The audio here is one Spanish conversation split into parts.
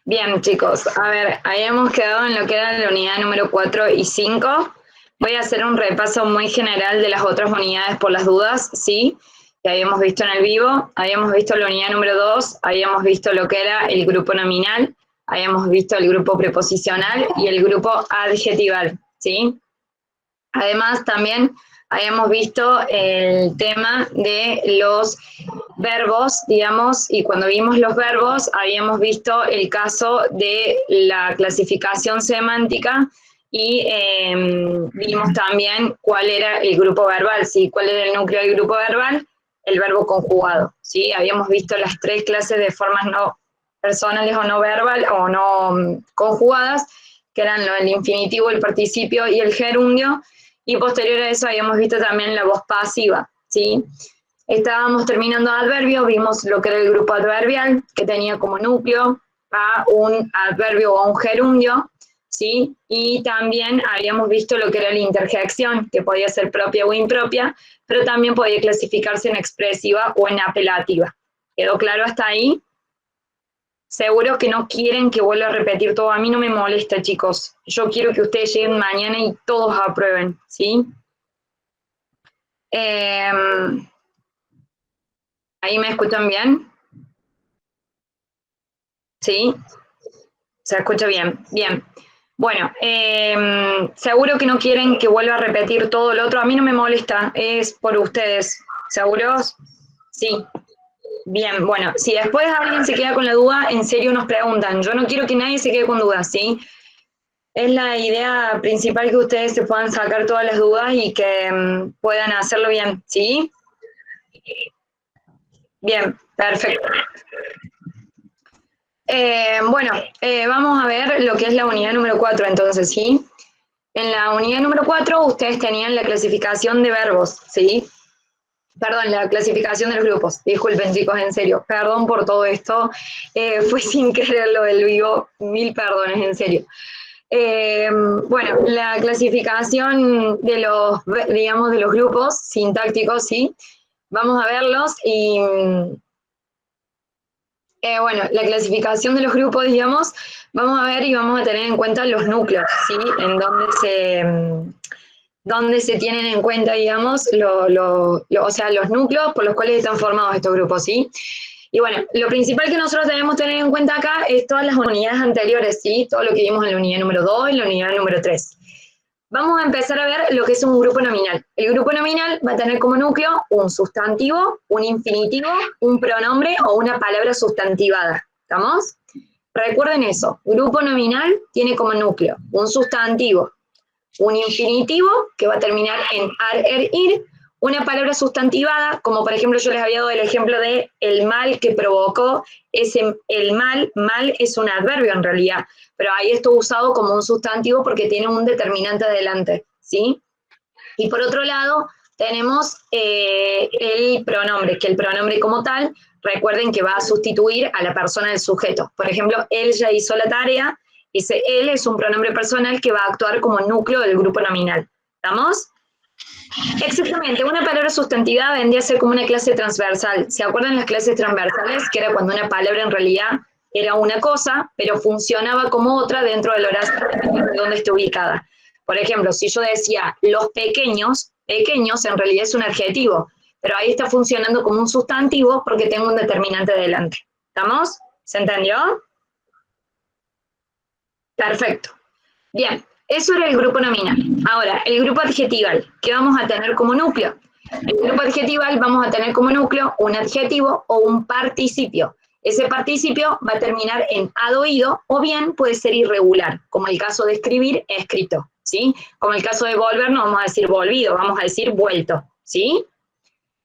Bien, chicos, a ver, habíamos quedado en lo que era la unidad número 4 y 5. Voy a hacer un repaso muy general de las otras unidades por las dudas, ¿sí? Que habíamos visto en el vivo. Habíamos visto la unidad número 2, habíamos visto lo que era el grupo nominal, habíamos visto el grupo preposicional y el grupo adjetival, ¿sí? Además, también habíamos visto el tema de los verbos, digamos, y cuando vimos los verbos, habíamos visto el caso de la clasificación semántica y vimos también cuál era el grupo verbal, ¿sí? Cuál era el núcleo del grupo verbal, el verbo conjugado, ¿sí? Habíamos visto las tres clases de formas no personales o no verbal o no conjugadas, que eran el infinitivo, el participio y el gerundio, y posterior a eso habíamos visto también la voz pasiva, ¿sí? Estábamos terminando adverbio, vimos lo que era el grupo adverbial, que tenía como núcleo a un adverbio o a un gerundio, ¿sí? Y también habíamos visto lo que era la interjección, que podía ser propia o impropia, pero también podía clasificarse en expresiva o en apelativa. ¿Quedó claro hasta ahí? Seguro que no quieren que vuelva a repetir todo. A mí no me molesta, chicos. Yo quiero que ustedes lleguen mañana y todos aprueben, ¿sí? ¿Ahí me escuchan bien? ¿Sí? Se escucha bien. Bien. Bueno, seguro que no quieren que vuelva a repetir todo lo otro. A mí no me molesta, es por ustedes. ¿Seguros? Sí. Bien, bueno, si después alguien se queda con la duda, en serio nos preguntan. Yo no quiero que nadie se quede con dudas, ¿sí? Es la idea principal que ustedes se puedan sacar todas las dudas y que puedan hacerlo bien, ¿sí? Bien, perfecto. Bueno, vamos a ver lo que es la unidad número 4, entonces, ¿sí? En la unidad número 4 ustedes tenían la clasificación de verbos, ¿sí? Perdón, la clasificación de los grupos. Disculpen, chicos, en serio. Perdón por todo esto. Fue sin querer lo del vivo. Mil perdones, en serio. Bueno, la clasificación de los, digamos, de los grupos sintácticos, ¿sí? Vamos a verlos y, bueno, la clasificación de los grupos, digamos, vamos a ver y vamos a tener en cuenta los núcleos, ¿sí? En donde se tienen en cuenta, digamos, o sea, los núcleos por los cuales están formados estos grupos, ¿sí? Y bueno, lo principal que nosotros debemos tener en cuenta acá es todas las unidades anteriores, ¿sí? Todo lo que vimos en la unidad número 2 y la unidad número 3. Vamos a empezar a ver lo que es un grupo nominal. El grupo nominal va a tener como núcleo un sustantivo, un infinitivo, un pronombre o una palabra sustantivada. ¿Estamos? Recuerden eso. Grupo nominal tiene como núcleo un sustantivo, un infinitivo que va a terminar en ar, er, ir, una palabra sustantivada, como por ejemplo yo les había dado el ejemplo de el mal que provocó, el mal es un adverbio en realidad, pero ahí está usado como un sustantivo porque tiene un determinante adelante, ¿sí? Y por otro lado, tenemos el pronombre, que el pronombre como tal, recuerden que va a sustituir a la persona del sujeto. Por ejemplo, él ya hizo la tarea, ese él es un pronombre personal que va a actuar como núcleo del grupo nominal. ¿Estamos? Exactamente, una palabra sustantivada vendría a ser como una clase transversal. ¿Se acuerdan las clases transversales? Que era cuando una palabra en realidad era una cosa, pero funcionaba como otra dentro del horario de donde esté ubicada. Por ejemplo, si yo decía los pequeños, pequeños en realidad es un adjetivo, pero ahí está funcionando como un sustantivo porque tengo un determinante delante. ¿Estamos? ¿Se entendió? Perfecto. Bien, eso era el grupo nominal. Ahora, el grupo adjetival, ¿qué vamos a tener como núcleo? El grupo adjetival vamos a tener como núcleo un adjetivo o un participio. Ese participio va a terminar en ad-oído o bien puede ser irregular, como el caso de escribir, escrito, ¿sí? Como el caso de volver, no vamos a decir volvido, vamos a decir vuelto, ¿sí?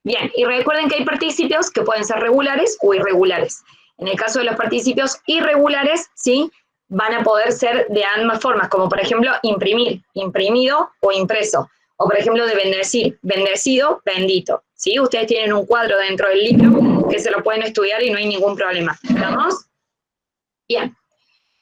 Bien, y recuerden que hay participios que pueden ser regulares o irregulares. En el caso de los participios irregulares, ¿sí? Van a poder ser de ambas formas, como por ejemplo imprimir, imprimido o impreso. O por ejemplo de bendecir, bendecido, bendito. ¿Sí? Ustedes tienen un cuadro dentro del libro que se lo pueden estudiar y no hay ningún problema. ¿Estamos? Bien.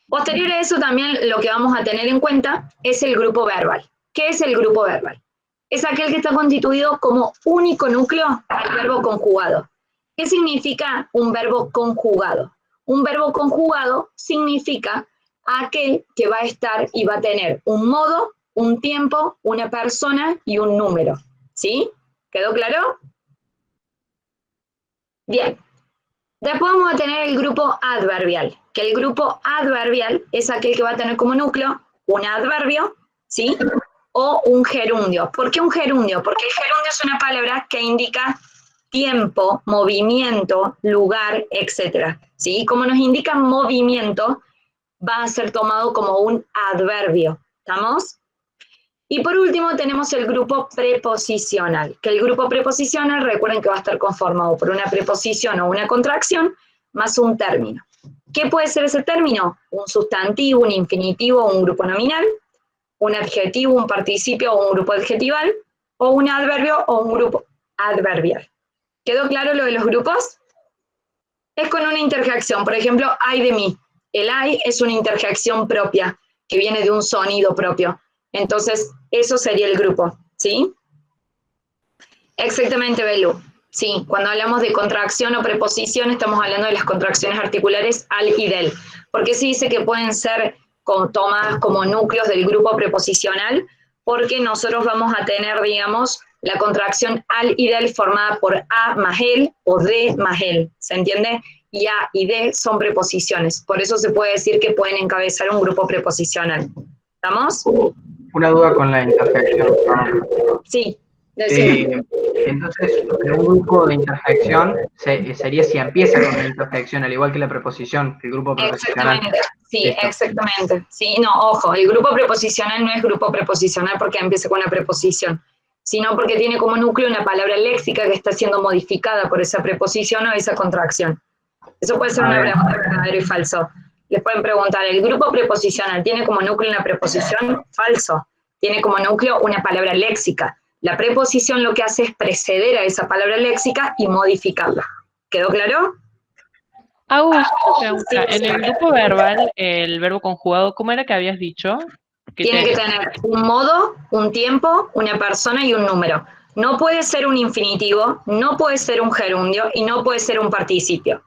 Posterior a eso también lo que vamos a tener en cuenta es el grupo verbal. ¿Qué es el grupo verbal? Es aquel que está constituido como único núcleo al verbo conjugado. ¿Qué significa un verbo conjugado? Un verbo conjugado significa aquel que va a estar y va a tener un modo, un tiempo, una persona y un número. ¿Sí? ¿Quedó claro? Bien. Después vamos a tener el grupo adverbial, que el grupo adverbial es aquel que va a tener como núcleo un adverbio, ¿sí? O un gerundio. ¿Por qué un gerundio? Porque el gerundio es una palabra que indica tiempo, movimiento, lugar, etc. ¿Sí? Como nos indica movimiento, va a ser tomado como un adverbio. ¿Estamos? Y por último tenemos el grupo preposicional, que el grupo preposicional, recuerden que va a estar conformado por una preposición o una contracción más un término. ¿Qué puede ser ese término? Un sustantivo, un infinitivo, un grupo nominal, un adjetivo, un participio o un grupo adjetival, o un adverbio o un grupo adverbial. ¿Quedó claro lo de los grupos? Es con una interjección, por ejemplo, ay de mí. El ay es una interjección propia, que viene de un sonido propio. Entonces, eso sería el grupo, ¿sí? Exactamente, Belu. Sí, cuando hablamos de contracción o preposición, estamos hablando de las contracciones articulares al y del. Porque se dice que pueden ser tomadas como núcleos del grupo preposicional, porque nosotros vamos a tener, digamos, la contracción al y del formada por a más el o de más el, ¿se entiende? Y a y de son preposiciones, por eso se puede decir que pueden encabezar un grupo preposicional. ¿Estamos? Una duda con la interjección. Sí, decime. Entonces, un grupo de interjección sería si empieza con una interjección, al igual que la preposición, que el grupo preposicional. Exactamente, sí, Listo. exactamente. Sí, no, ojo, el grupo preposicional no es grupo preposicional porque empieza con una preposición, sino porque tiene como núcleo una palabra léxica que está siendo modificada por esa preposición o esa contracción. Eso puede ser una pregunta verdadero y falso. Les pueden preguntar, ¿el grupo preposicional tiene como núcleo una preposición? Falso. Tiene como núcleo una palabra léxica. La preposición lo que hace es preceder a esa palabra léxica y modificarla. ¿Quedó claro? Agus, pregunta, en el grupo verbal, el verbo conjugado, ¿cómo era que habías dicho? Tiene que tener un modo, un tiempo, una persona y un número. No puede ser un infinitivo, no puede ser un gerundio y no puede ser un participio.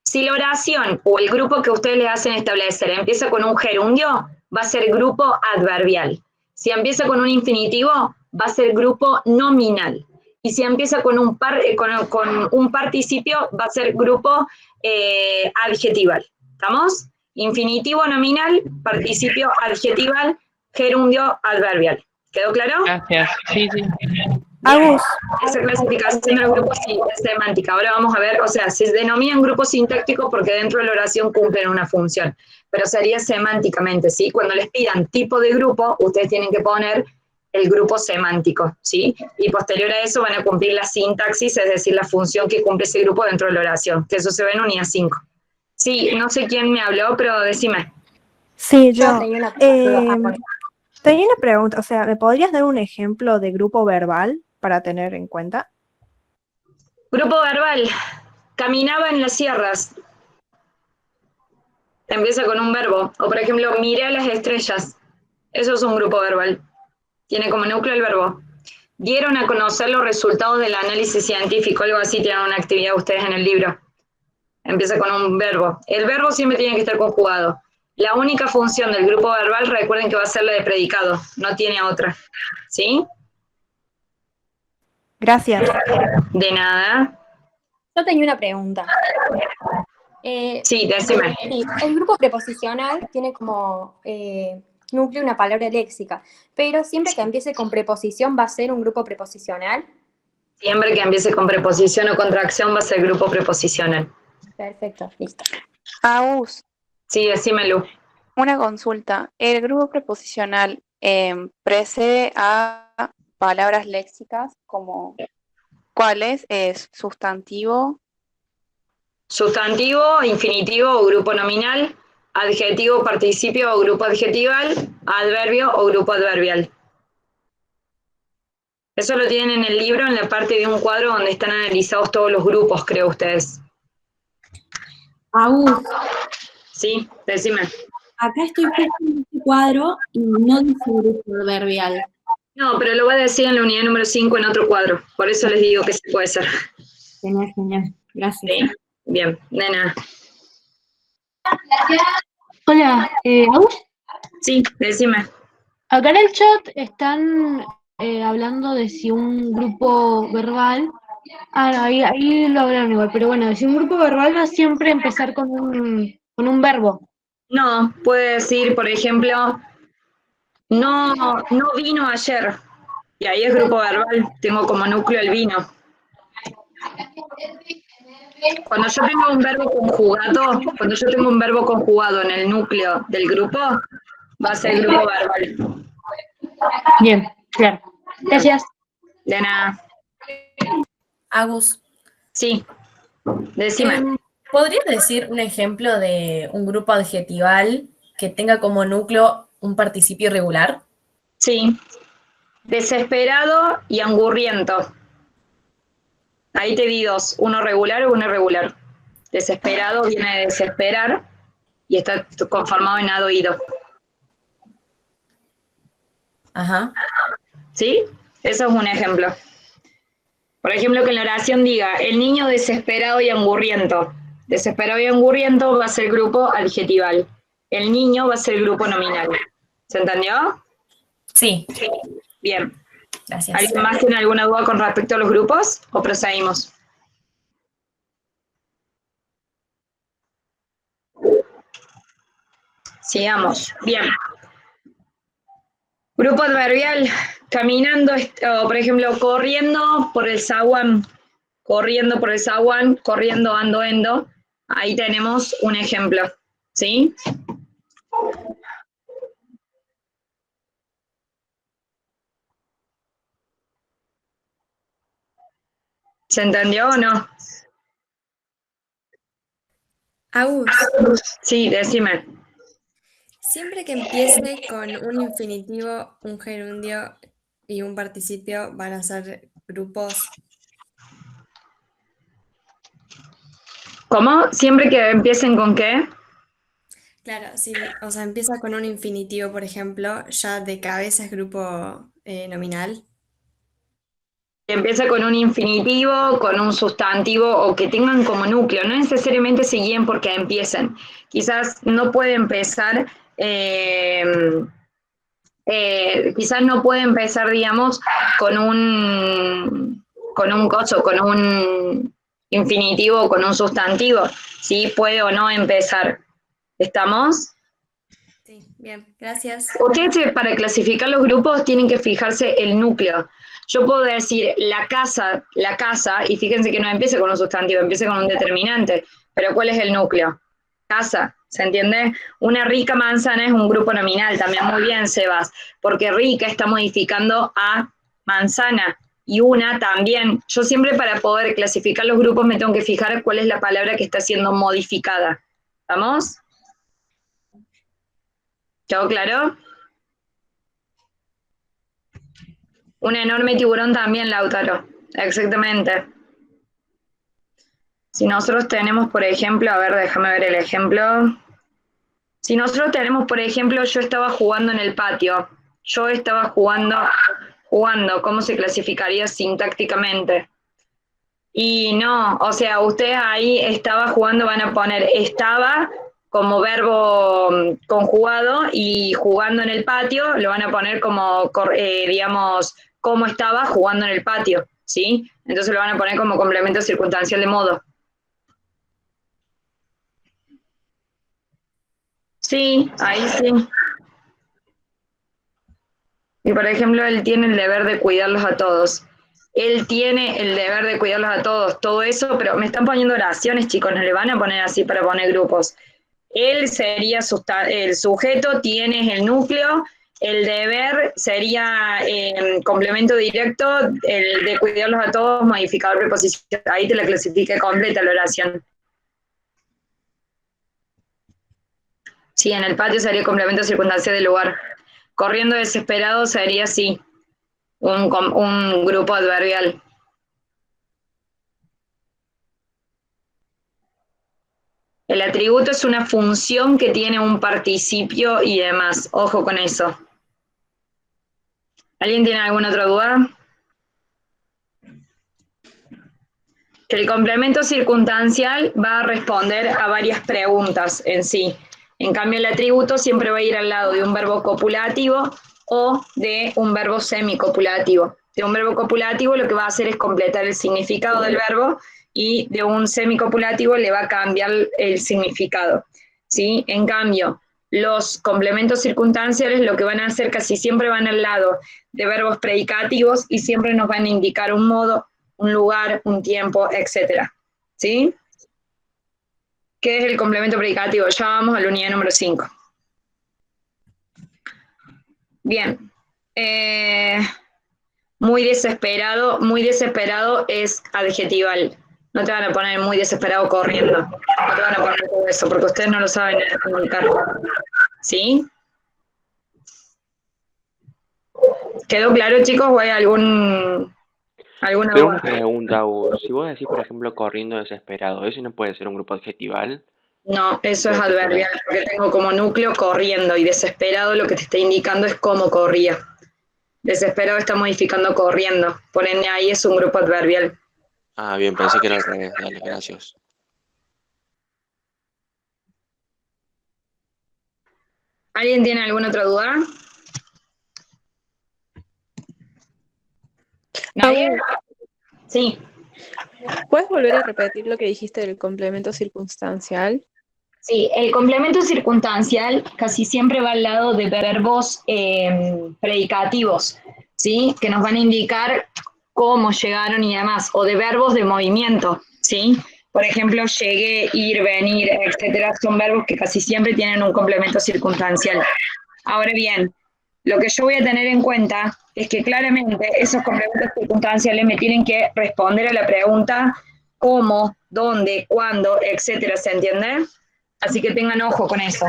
Si la oración o el grupo que ustedes le hacen establecer empieza con un gerundio, va a ser grupo adverbial. Si empieza con un infinitivo, va a ser grupo nominal. Y si empieza con un participio, va a ser grupo adjetival. ¿Estamos? Infinitivo nominal, participio adjetival, gerundio adverbial. ¿Quedó claro? Gracias. Sí, sí. Agus. Esa clasificación de los grupos sí, es semántica. Ahora vamos a ver, o sea, se denominan grupos sintácticos porque dentro de la oración cumplen una función, pero sería semánticamente, ¿sí? Cuando les pidan tipo de grupo, ustedes tienen que poner el grupo semántico, ¿sí? Y posterior a eso van a cumplir la sintaxis, es decir, la función que cumple ese grupo dentro de la oración, que eso se ve en unidad 5. Sí, no sé quién me habló, pero decime. Sí, yo. Tenía una pregunta, o sea, ¿me podrías dar un ejemplo de grupo verbal para tener en cuenta? Grupo verbal. Caminaba en las sierras. Empieza con un verbo. O por ejemplo, miré a las estrellas. Eso es un grupo verbal. Tiene como núcleo el verbo. Dieron a conocer los resultados del análisis científico. Algo así tienen una actividad ustedes en el libro. Empieza con un verbo. El verbo siempre tiene que estar conjugado. La única función del grupo verbal, recuerden que va a ser la de predicado. No tiene otra. ¿Sí? Gracias. De nada. Yo tenía una pregunta. Sí, decime. El grupo preposicional tiene como núcleo una palabra léxica, pero siempre que empiece con preposición va a ser un grupo preposicional. Siempre que empiece con preposición o contracción va a ser grupo preposicional. Perfecto, listo. Agus, Sí, decime, Lu. una consulta. ¿El grupo preposicional precede a palabras léxicas como cuáles? ¿Es sustantivo? Sustantivo, infinitivo o grupo nominal, adjetivo, participio o grupo adjetival, adverbio o grupo adverbial. Eso lo tienen en el libro, en la parte de un cuadro donde están analizados todos los grupos, creo ustedes. Agus, Sí, decime. acá estoy justo en este cuadro y no dice grupo adverbial. No, pero lo voy a decir en la unidad número 5 en otro cuadro. Por eso les digo que se puede ser. Genial, genial. Gracias. Sí, bien, nena. Hola, Agus. Sí, decime. Acá en el chat están hablando de si un grupo verbal. Ah, no, ahí lo hablaron igual, pero bueno, si un grupo verbal va a siempre empezar con un verbo. No, puede decir, por ejemplo, no vino ayer. Y ahí es grupo verbal, tengo como núcleo el vino. Cuando yo tengo un verbo conjugado en el núcleo del grupo, va a ser grupo verbal. Bien, claro. Gracias. De nada. Agus, Sí, decime. ¿podrías decir un ejemplo de un grupo adjetival que tenga como núcleo un participio irregular? Sí. Desesperado y angurriento. Ahí te di dos, uno regular o uno irregular. Desesperado viene de desesperar y está conformado en ado-ido. Ajá. ¿Sí? Eso es un ejemplo. Por ejemplo, que en la oración diga, el niño desesperado y angurriento. Desesperado y angurriento va a ser grupo adjetival. El niño va a ser grupo nominal. ¿Se entendió? Sí. Bien. Gracias. ¿Alguien más tiene alguna duda con respecto a los grupos o proseguimos? Sigamos. Bien. Grupo adverbial, caminando, o por ejemplo, corriendo por el zaguán, corriendo, ando, endo. Ahí tenemos un ejemplo, ¿sí? ¿Se entendió o no? Agus, Sí, decime. siempre que empiece con un infinitivo, un gerundio y un participio van a ser grupos. ¿Cómo? ¿Siempre que empiecen con qué? Claro, sí, o sea, empieza con un infinitivo, por ejemplo, ya de cabeza es grupo nominal. Empieza con un infinitivo, con un sustantivo o que tengan como núcleo. No necesariamente se guíen porque empiecen. Quizás no puede empezar, quizás no puede empezar, digamos, con un infinitivo o con un sustantivo. ¿Sí? Puede o no empezar. ¿Estamos? Sí, bien, gracias. Ustedes para clasificar los grupos tienen que fijarse el núcleo. Yo puedo decir la casa, y fíjense que no empieza con un sustantivo, empieza con un determinante. Pero ¿cuál es el núcleo? Casa, ¿se entiende? Una rica manzana es un grupo nominal, también muy bien, Sebas, porque rica está modificando a manzana. Y una también. Yo siempre para poder clasificar los grupos me tengo que fijar cuál es la palabra que está siendo modificada. ¿Estamos? ¿Quedó claro? Un enorme tiburón también, Lautaro. Exactamente. Si nosotros tenemos, por ejemplo, a ver, déjame ver el ejemplo. Si nosotros tenemos, por ejemplo, yo estaba jugando en el patio. Yo estaba jugando, ¿cómo se clasificaría sintácticamente? Y no, o sea, ustedes ahí estaba jugando, van a poner estaba como verbo conjugado y jugando en el patio lo van a poner como, digamos, cómo estaba jugando en el patio, ¿sí? Entonces lo van a poner como complemento circunstancial de modo. Sí, ahí sí. Y por ejemplo, él tiene el deber de cuidarlos a todos. Él tiene el deber de cuidarlos a todos, todo eso, pero me están poniendo oraciones, chicos, no le van a poner así para poner grupos. Él sería el sujeto, tienes el núcleo, el deber sería complemento directo, el de cuidarlos a todos, modificador preposición. Ahí te la clasifique completa la oración. Sí, en el patio sería complemento circunstancial del lugar. Corriendo desesperado sería sí, un grupo adverbial. El atributo es una función que tiene un participio y demás. Ojo con eso. ¿Alguien tiene alguna otra duda? que el complemento circunstancial va a responder a varias preguntas en sí. En cambio, el atributo siempre va a ir al lado de un verbo copulativo o de un verbo semicopulativo. De un verbo copulativo lo que va a hacer es completar el significado del verbo y de un semicopulativo le va a cambiar el significado, ¿sí? En cambio, los complementos circunstanciales lo que van a hacer casi siempre van al lado de verbos predicativos y siempre nos van a indicar un modo, un lugar, un tiempo, etc. ¿Sí? ¿Qué es el complemento predicativo? Ya vamos a la unidad número 5. Bien. Muy desesperado es adjetival. No te van a poner muy desesperado corriendo. No te van a poner todo eso, porque ustedes no lo saben comunicar. ¿Sí? ¿Quedó claro, chicos, o hay alguna Tengo duda? una pregunta, Hugo. Si vos decís, por ejemplo, corriendo desesperado, ¿eso no puede ser un grupo adjetival? No, eso es Desesperado. adverbial, porque tengo como núcleo corriendo y desesperado lo que te está indicando es cómo corría. Desesperado está modificando corriendo, por ende ahí es un grupo adverbial. Ah, bien, pensé que era al revés. Dale, gracias. ¿Alguien tiene alguna otra duda? ¿Nadie? Sí. ¿Puedes volver a repetir lo que dijiste del complemento circunstancial? Sí, el complemento circunstancial casi siempre va al lado de verbos predicativos, ¿sí? Que nos van a indicar cómo llegaron y demás, o de verbos de movimiento, ¿sí? Por ejemplo, llegué, ir, venir, etcétera, son verbos que casi siempre tienen un complemento circunstancial. Ahora bien, lo que yo voy a tener en cuenta es que claramente esos complementos circunstanciales me tienen que responder a la pregunta cómo, dónde, cuándo, etcétera, ¿se entiende? Así que tengan ojo con eso.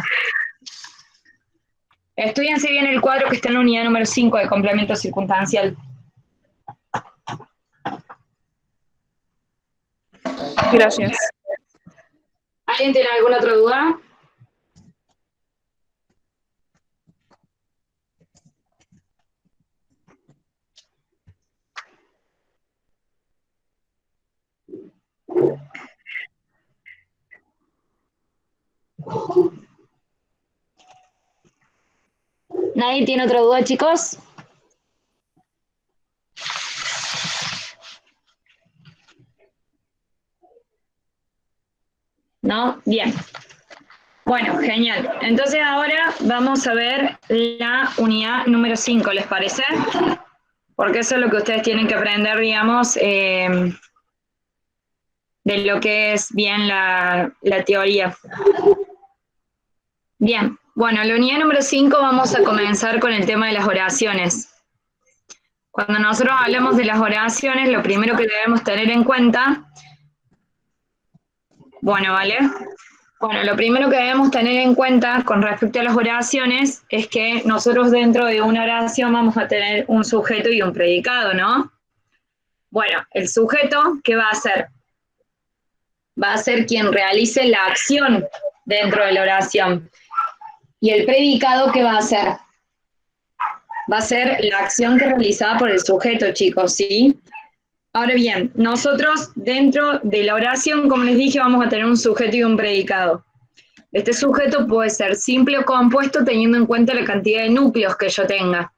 Estudiense bien el cuadro que está en la unidad número 5 de complemento circunstancial. Gracias. ¿Alguien tiene alguna otra duda? ¿Nadie tiene otra duda, chicos? ¿No? Bien. Bueno, genial. Entonces ahora vamos a ver la unidad número 5, ¿les parece? Porque eso es lo que ustedes tienen que aprender, digamos, de lo que es bien la teoría. Bien, bueno, la unidad número 5 vamos a comenzar con el tema de las oraciones. Cuando nosotros hablamos de las oraciones, lo primero que debemos tener en cuenta, bueno, lo primero que debemos tener en cuenta con respecto a las oraciones es que nosotros dentro de una oración vamos a tener un sujeto y un predicado, ¿no? Bueno, el sujeto, ¿qué va a hacer? Va a ser quien realice la acción dentro de la oración. ¿Y el predicado qué va a hacer? Va a ser la acción que es realizada por el sujeto, chicos, ¿sí? Ahora bien, nosotros dentro de la oración, como les dije, vamos a tener un sujeto y un predicado. Este sujeto puede ser simple o compuesto teniendo en cuenta la cantidad de núcleos que yo tenga.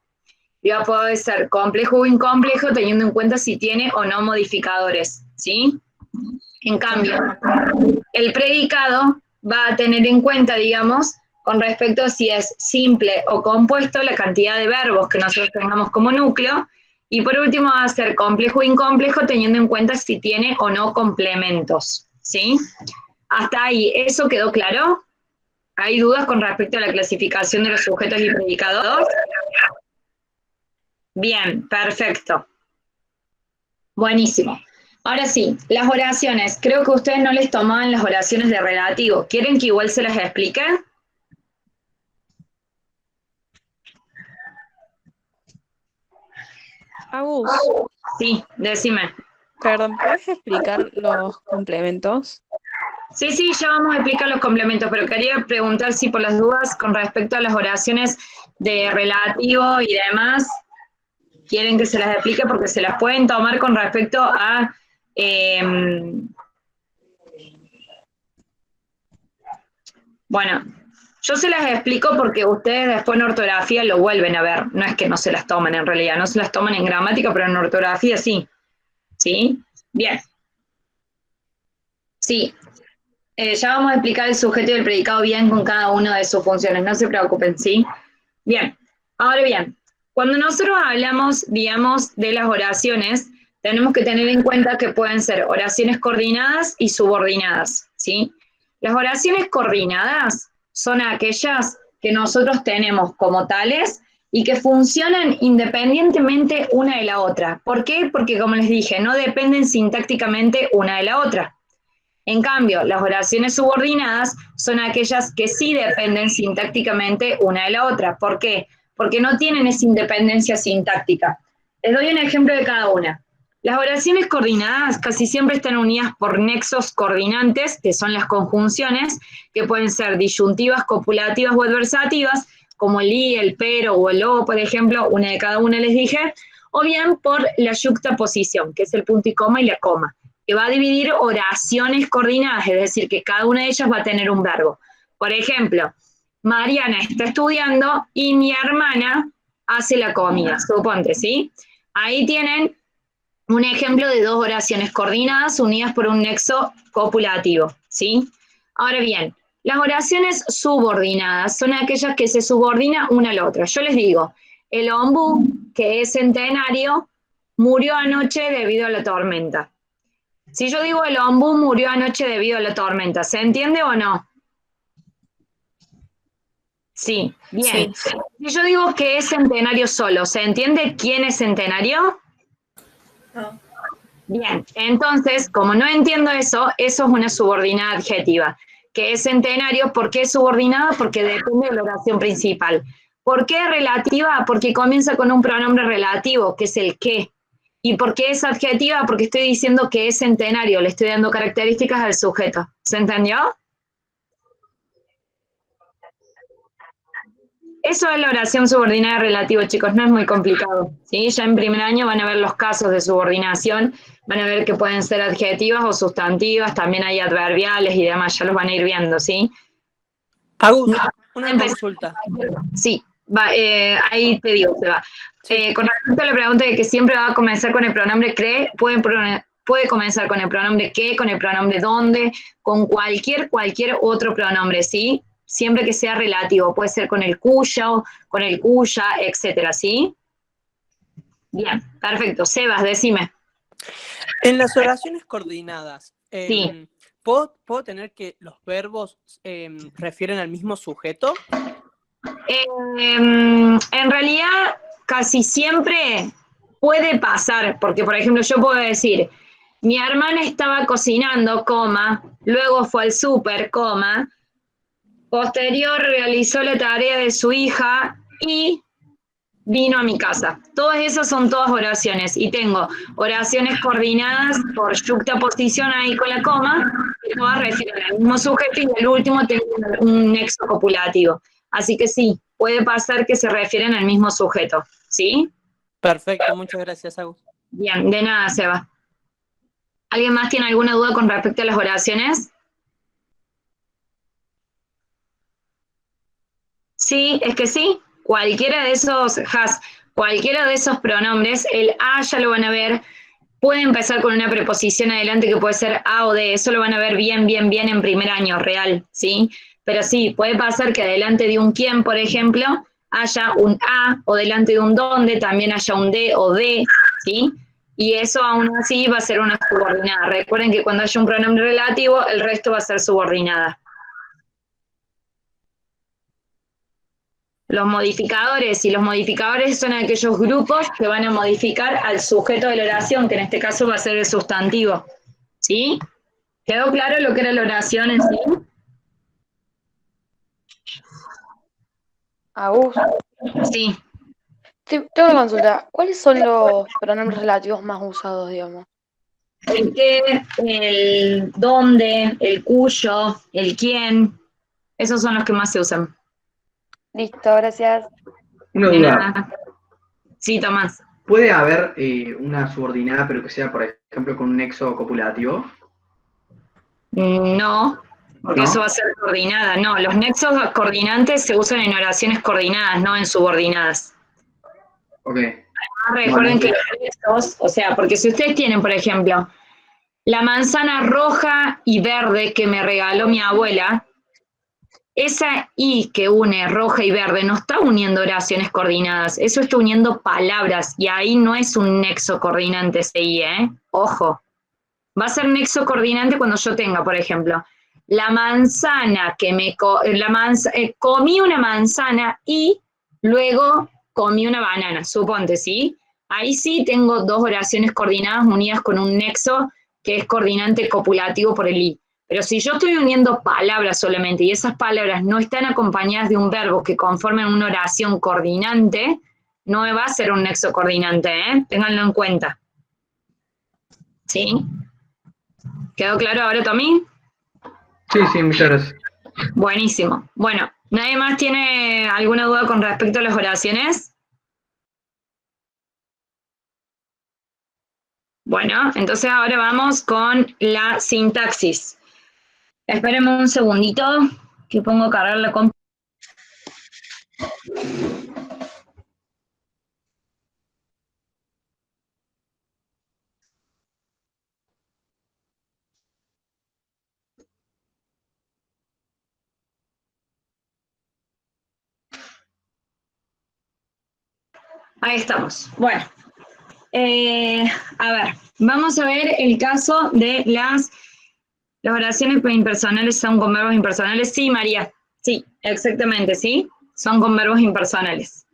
Y va a poder ser complejo o incomplejo teniendo en cuenta si tiene o no modificadores, ¿sí? En cambio, el predicado va a tener en cuenta, digamos, con respecto a si es simple o compuesto, la cantidad de verbos que nosotros tengamos como núcleo, y por último va a ser complejo o incomplejo teniendo en cuenta si tiene o no complementos, ¿sí? Hasta ahí, ¿eso quedó claro? ¿Hay dudas con respecto a la clasificación de los sujetos y predicados? Bien, perfecto. Buenísimo. Ahora sí, las oraciones. Creo que ustedes no les tomaban las oraciones de relativo. ¿Quieren que igual se las explique? Agus, Sí, decime. perdón, ¿puedes explicar los complementos? Sí, ya vamos a explicar los complementos, pero quería preguntar si por las dudas con respecto a las oraciones de relativo y demás, quieren que se las explique porque se las pueden tomar con respecto a Bueno, yo se las explico porque ustedes después en ortografía lo vuelven a ver. No es que no se las tomen en realidad, no se las toman en gramática, pero en ortografía sí. ¿Sí? Bien. Sí. Ya vamos a explicar el sujeto y el predicado bien con cada una de sus funciones, no se preocupen, ¿sí? Bien. Ahora bien, cuando nosotros hablamos, digamos, de las oraciones, tenemos que tener en cuenta que pueden ser oraciones coordinadas y subordinadas, ¿sí? Las oraciones coordinadas son aquellas que nosotros tenemos como tales y que funcionan independientemente una de la otra. ¿Por qué? Porque, como les dije, no dependen sintácticamente una de la otra. En cambio, las oraciones subordinadas son aquellas que sí dependen sintácticamente una de la otra. ¿Por qué? Porque no tienen esa independencia sintáctica. Les doy un ejemplo de cada una. Las oraciones coordinadas casi siempre están unidas por nexos coordinantes, que son las conjunciones, que pueden ser disyuntivas, copulativas o adversativas, como el y, el pero o el o, por ejemplo, una de cada una les dije, o bien por la yuxtaposición, que es el punto y coma y la coma, que va a dividir oraciones coordinadas, es decir, que cada una de ellas va a tener un verbo. Por ejemplo, Mariana está estudiando y mi hermana hace la comida, suponte, ¿sí? Ahí tienen un ejemplo de dos oraciones coordinadas unidas por un nexo copulativo, ¿sí? Ahora bien, las oraciones subordinadas son aquellas que se subordinan una a la otra. Yo les digo, el ombú, que es centenario, murió anoche debido a la tormenta. Si yo digo el ombú murió anoche debido a la tormenta, ¿se entiende o no? Sí, bien. Sí. Si yo digo que es centenario solo, ¿se entiende quién es centenario? No. Bien, entonces, como no entiendo eso, eso es una subordinada adjetiva, que es centenario. ¿Por qué es subordinada? Porque depende de la oración principal. ¿Por qué relativa? Porque comienza con un pronombre relativo, que es el qué. ¿Y por qué es adjetiva? Porque estoy diciendo que es centenario, le estoy dando características al sujeto. ¿Se entendió? Eso es la oración subordinada relativa, chicos, no es muy complicado, ¿sí? Ya en primer año van a ver los casos de subordinación, van a ver que pueden ser adjetivas o sustantivas, también hay adverbiales y demás, ya los van a ir viendo, ¿sí? Agus, una consulta. Sí, va, ahí te digo, se va. Con respecto a la pregunta de que siempre va a comenzar con el pronombre cree, puede comenzar con el pronombre que, con el pronombre donde, con cualquier otro pronombre, ¿sí? Siempre que sea relativo, puede ser con el cuyo, con el cuya, etcétera, ¿sí? Bien, perfecto. Sebas, decime. En las oraciones coordinadas, Sí. ¿puedo tener que los verbos refieren al mismo sujeto? En realidad, casi siempre puede pasar, porque por ejemplo yo puedo decir, mi hermana estaba cocinando, coma, luego fue al súper, coma, posterior realizó la tarea de su hija y vino a mi casa. Todas esas son todas oraciones y tengo oraciones coordinadas por yuxtaposición ahí con la coma, que todas refieren al mismo sujeto y el último tengo un nexo copulativo. Así que sí, puede pasar que se refieren al mismo sujeto, ¿sí? Perfecto, muchas gracias, Agus. Bien, de nada, Seba. ¿Alguien más tiene alguna duda con respecto a las oraciones? Sí, es que sí. Cualquiera de esos cualquiera de esos pronombres, el a ya lo van a ver, puede empezar con una preposición adelante que puede ser a o de, eso lo van a ver bien en primer año, real, ¿sí? Pero sí, puede pasar que adelante de un quién, por ejemplo, haya un a, o delante de un dónde también haya un de o de, ¿sí? Y eso aún así va a ser una subordinada. Recuerden que cuando haya un pronombre relativo, el resto va a ser subordinada. Los modificadores son aquellos grupos que van a modificar al sujeto de la oración, que en este caso va a ser el sustantivo. ¿Sí? ¿Quedó claro lo que era la oración en sí? Agus, Sí. tengo una consulta. ¿Cuáles son los pronombres relativos más usados, digamos? El qué, el dónde, el cuyo, el quién, esos son los que más se usan. Listo, gracias. Una De duda. nada. Sí, Tomás. ¿puede haber una subordinada, pero que sea, por ejemplo, con un nexo copulativo? No, porque ¿No? eso va a ser coordinada. No, los nexos coordinantes se usan en oraciones coordinadas, no en subordinadas. Ok. Recuerden que los nexos, o sea, porque si ustedes tienen, por ejemplo, la manzana roja y verde que me regaló mi abuela, esa I que une roja y verde no está uniendo oraciones coordinadas, eso está uniendo palabras, y ahí no es un nexo coordinante ese I, ¿eh? Ojo. Va a ser nexo coordinante cuando yo tenga, por ejemplo, la manzana que comí una manzana y luego comí una banana, suponte, ¿sí? Ahí sí tengo dos oraciones coordinadas unidas con un nexo que es coordinante copulativo por el I. Pero si yo estoy uniendo palabras solamente y esas palabras no están acompañadas de un verbo que conformen una oración coordinante, no me va a ser un nexo coordinante, ¿eh? Ténganlo en cuenta. ¿Sí? ¿Quedó claro ahora, Tommy? Sí, muchas gracias. Buenísimo. Bueno, ¿nadie más tiene alguna duda con respecto a las oraciones? Bueno, entonces ahora vamos con la sintaxis. Espérenme un segundito, que pongo a cargar la compu. Ahí estamos. Bueno, a ver, vamos a ver el caso de las oraciones impersonales son con verbos impersonales. Sí, María, sí, exactamente, sí, son con verbos impersonales.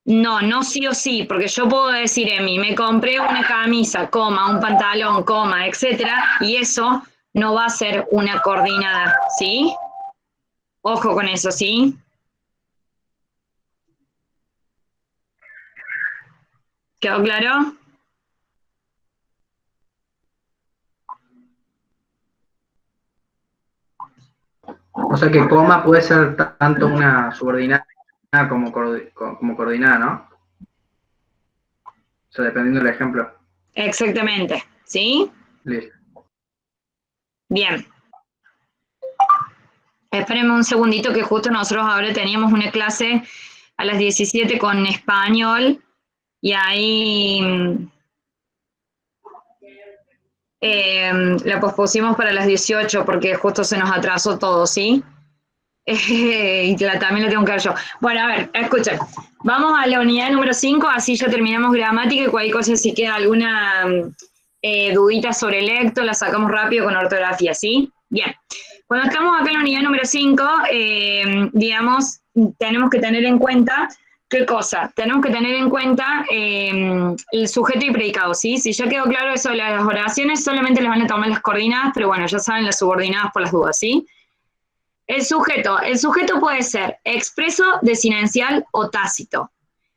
No, no sí o sí, porque yo puedo decir, Emi, me compré una camisa, coma, un pantalón, coma, etcétera, y eso no va a ser una coordinada, ¿sí? Ojo con eso, ¿sí? ¿Quedó claro? O sea que coma puede ser tanto una subordinada como coordinada, ¿no? O sea, dependiendo del ejemplo. Exactamente, ¿sí? Listo. Bien. Espérenme un segundito que justo nosotros ahora teníamos una clase a las 17 con español y ahí la pospusimos para las 18 porque justo se nos atrasó todo, ¿sí? Y también la tengo que ver yo. Bueno, a ver, escuchen. Vamos a la unidad número 5, así ya terminamos gramática y cualquier cosa, si queda alguna dudita sobre lecto, la sacamos rápido con ortografía, ¿sí? Bien. Cuando estamos acá en la unidad número 5, digamos, tenemos que tener en cuenta, ¿qué cosa? Tenemos que tener en cuenta el sujeto y predicado, ¿sí? Si ya quedó claro eso de las oraciones, solamente les van a tomar las coordinadas, pero bueno, ya saben las subordinadas por las dudas, ¿sí? El sujeto puede ser expreso, desinencial o tácito.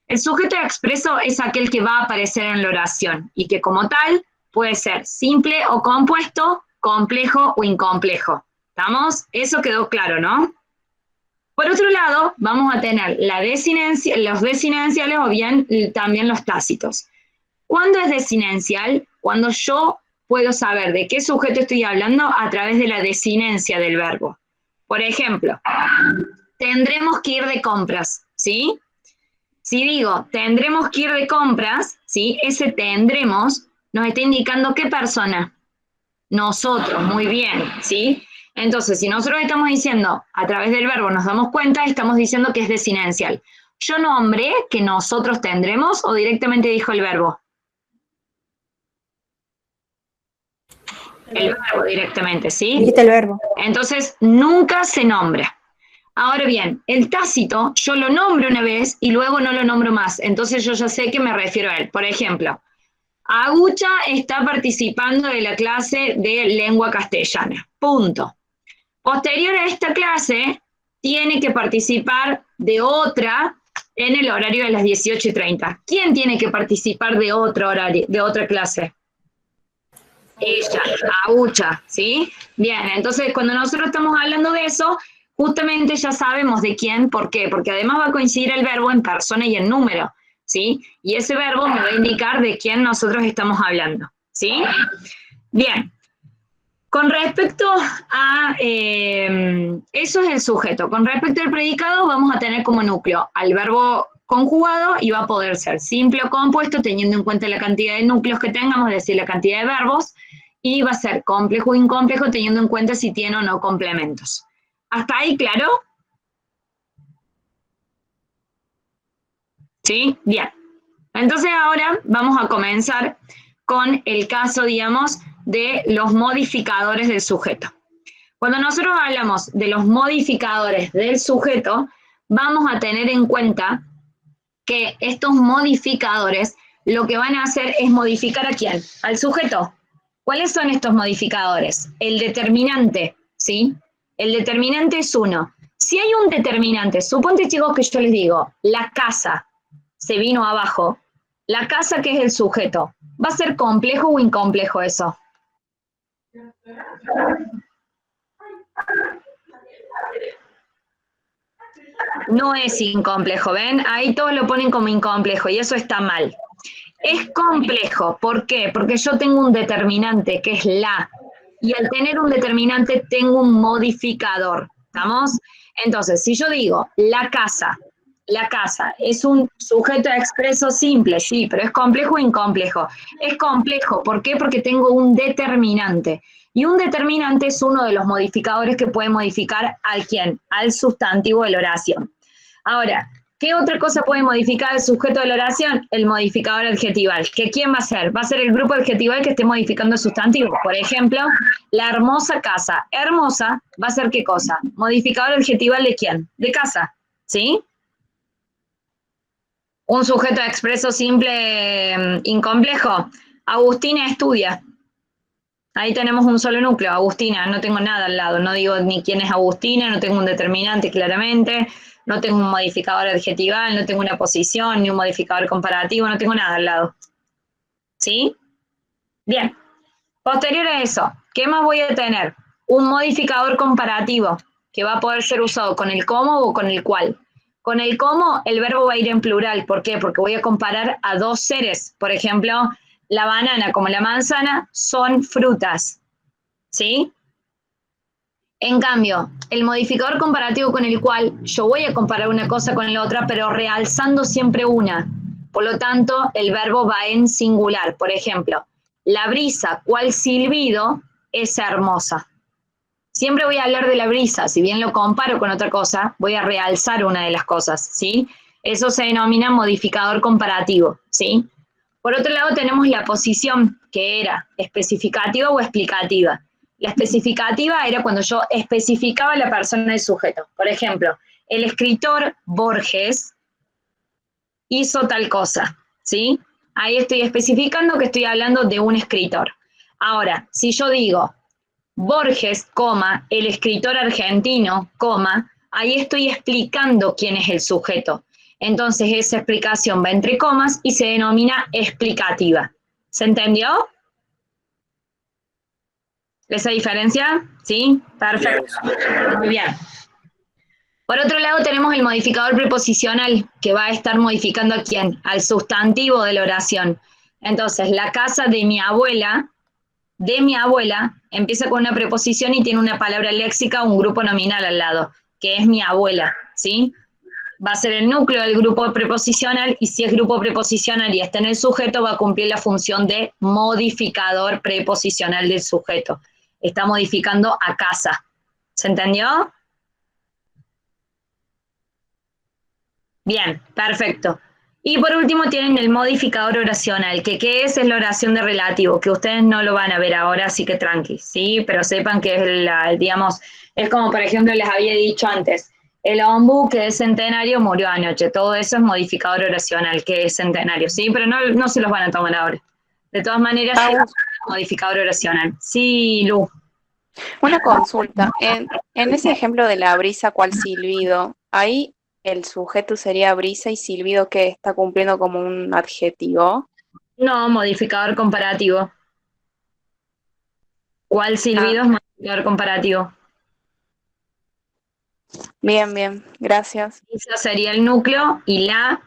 El sujeto expreso es aquel que va a aparecer en la oración y que como tal puede ser simple o compuesto, complejo o incomplejo. ¿Estamos? Eso quedó claro, ¿no? Por otro lado, vamos a tener los desinenciales o bien también los tácitos. ¿Cuándo es desinencial? Cuando yo puedo saber de qué sujeto estoy hablando a través de la desinencia del verbo. Por ejemplo, tendremos que ir de compras, ¿sí? Si digo, tendremos que ir de compras, ¿sí? Ese tendremos nos está indicando qué persona. Nosotros, muy bien, ¿sí? Entonces, si nosotros estamos diciendo, a través del verbo nos damos cuenta, estamos diciendo que es desinencial. ¿Yo nombré que nosotros tendremos o directamente dijo el verbo? El verbo directamente, ¿sí? Dijiste el verbo. Entonces, nunca se nombra. Ahora bien, el tácito, yo lo nombro una vez y luego no lo nombro más. Entonces yo ya sé que me refiero a él. Por ejemplo, Agucha está participando de la clase de lengua castellana. Punto. Posterior a esta clase, tiene que participar de otra en el horario de las 18:30. ¿Quién tiene que participar de otro horario, de otra clase? Ella, Agucha, ¿sí? Bien, entonces cuando nosotros estamos hablando de eso, justamente ya sabemos de quién, ¿por qué? Porque además va a coincidir el verbo en persona y en número, ¿sí? Y ese verbo me va a indicar de quién nosotros estamos hablando, ¿sí? Bien. Con respecto a, eso es el sujeto. Con respecto al predicado, vamos a tener como núcleo al verbo conjugado y va a poder ser simple o compuesto, teniendo en cuenta la cantidad de núcleos que tengamos, es decir, la cantidad de verbos, y va a ser complejo o incomplejo, teniendo en cuenta si tiene o no complementos. ¿Hasta ahí claro? ¿Sí? Bien. Entonces ahora vamos a comenzar con el caso, digamos, de los modificadores del sujeto. Cuando nosotros hablamos de los modificadores del sujeto, vamos a tener en cuenta que estos modificadores lo que van a hacer es modificar ¿a quién? Al sujeto. ¿Cuáles son estos modificadores? El determinante, ¿sí? El determinante es uno. Si hay un determinante, suponte chicos que yo les digo, la casa se vino abajo, la casa que es el sujeto, ¿va a ser complejo o incomplejo eso? No es incomplejo, ¿ven? Ahí todos lo ponen como incomplejo y eso está mal. Es complejo, ¿por qué? Porque yo tengo un determinante que es la, y al tener un determinante tengo un modificador, ¿estamos? Entonces, si yo digo la casa es un sujeto expreso simple, sí, pero ¿es complejo o incomplejo? Es complejo, ¿por qué? Porque tengo un determinante. Y un determinante es uno de los modificadores que puede modificar ¿al quién? Al sustantivo de la oración. Ahora, ¿qué otra cosa puede modificar el sujeto de la oración? El modificador adjetival. ¿Que quién va a ser? Va a ser el grupo adjetival que esté modificando el sustantivo. Por ejemplo, la hermosa casa. Hermosa va a ser ¿qué cosa? Modificador adjetival ¿de quién? De casa, ¿sí? Un sujeto expreso simple incomplejo. Agustina estudia. Ahí tenemos un solo núcleo, Agustina, no tengo nada al lado, no digo ni quién es Agustina, no tengo un determinante claramente, no tengo un modificador adjetival, no tengo una posición, ni un modificador comparativo, no tengo nada al lado. ¿Sí? Bien. Posterior a eso, ¿qué más voy a tener? Un modificador comparativo, que va a poder ser usado con el cómo o con el cuál. Con el cómo, el verbo va a ir en plural. ¿Por qué? Porque voy a comparar a dos seres. Por ejemplo, la banana como la manzana son frutas, ¿sí? En cambio, el modificador comparativo con el cual yo voy a comparar una cosa con la otra, pero realzando siempre una. Por lo tanto, el verbo va en singular. Por ejemplo, la brisa, cual silbido, es hermosa. Siempre voy a hablar de la brisa, si bien lo comparo con otra cosa, voy a realzar una de las cosas, ¿sí? Eso se denomina modificador comparativo, ¿sí? Por otro lado tenemos la posición, que era especificativa o explicativa. La especificativa era cuando yo especificaba la persona del sujeto. Por ejemplo, el escritor Borges hizo tal cosa, ¿sí? Ahí estoy especificando que estoy hablando de un escritor. Ahora, si yo digo Borges, coma, el escritor argentino, coma, ahí estoy explicando quién es el sujeto. Entonces esa explicación va entre comas y se denomina explicativa. ¿Se entendió? ¿Esa diferencia? ¿Sí? Perfecto. Muy bien. Por otro lado tenemos el modificador preposicional que va a estar modificando ¿a quién? Al sustantivo de la oración. Entonces la casa de mi abuela, empieza con una preposición y tiene una palabra léxica, un grupo nominal al lado, que es mi abuela, ¿sí? Va a ser el núcleo del grupo preposicional y si es grupo preposicional y está en el sujeto, va a cumplir la función de modificador preposicional del sujeto. Está modificando a casa. ¿Se entendió? Bien, perfecto. Y por último tienen el modificador oracional, que ¿qué es? Es la oración de relativo, que ustedes no lo van a ver ahora, así que tranqui, ¿sí? Pero sepan que es digamos, es como por ejemplo les había dicho antes, el ombu que es centenario murió anoche, todo eso es modificador oracional, que es centenario, ¿sí? Pero no se los van a tomar ahora. De todas maneras, es modificador oracional. Sí, Lu. Una consulta. En ese ejemplo de la brisa cual silbido, ahí el sujeto sería brisa y silbido que está cumpliendo como un adjetivo. No, modificador comparativo. ¿Cuál silbido es modificador comparativo? Bien, bien, gracias. Eso sería el núcleo y la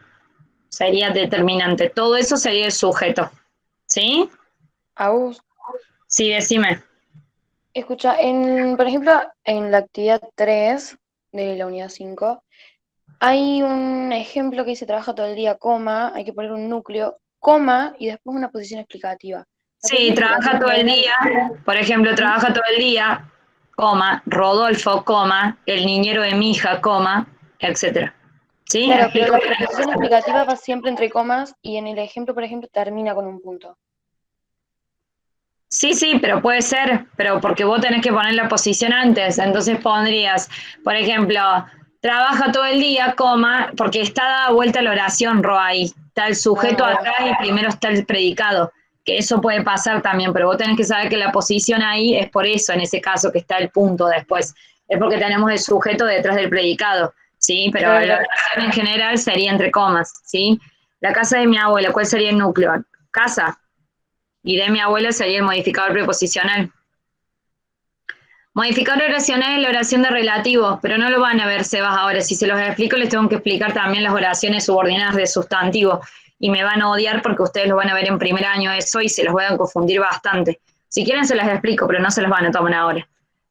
sería determinante. Todo eso sería el sujeto. ¿Sí? Agus, Sí, decime. escucha, por ejemplo, en la actividad 3 de la unidad 5, hay un ejemplo que dice trabaja todo el día, coma, hay que poner un núcleo, coma, y después una posición explicativa. Sí, trabaja todo el día. Por ejemplo, trabaja todo el día, coma, Rodolfo, coma, el niñero de mi hija, coma, etcétera. ¿Sí? Claro, pero la preposición explicativa va siempre entre comas y en el ejemplo, por ejemplo, termina con un punto. Sí, sí, pero puede ser, pero porque vos tenés que poner la posición antes, entonces pondrías, por ejemplo, trabaja todo el día, coma, porque está dada vuelta la oración, Ro, ahí, está el sujeto atrás y primero está el predicado, que eso puede pasar también, pero vos tenés que saber que la posición ahí es por eso, en ese caso, que está el punto después, es porque tenemos el sujeto detrás del predicado, ¿sí? Pero la oración en general sería entre comas, ¿sí? La casa de mi abuela, ¿cuál sería el núcleo? Casa. Y de mi abuela sería el modificador preposicional. Modificador oracional es la oración de relativo, pero no lo van a ver, Sebas, ahora. Si se los explico, les tengo que explicar también las oraciones subordinadas de sustantivo. Y me van a odiar porque ustedes lo van a ver en primer año eso y se los voy a confundir bastante. Si quieren se las explico, pero no se las van a tomar ahora.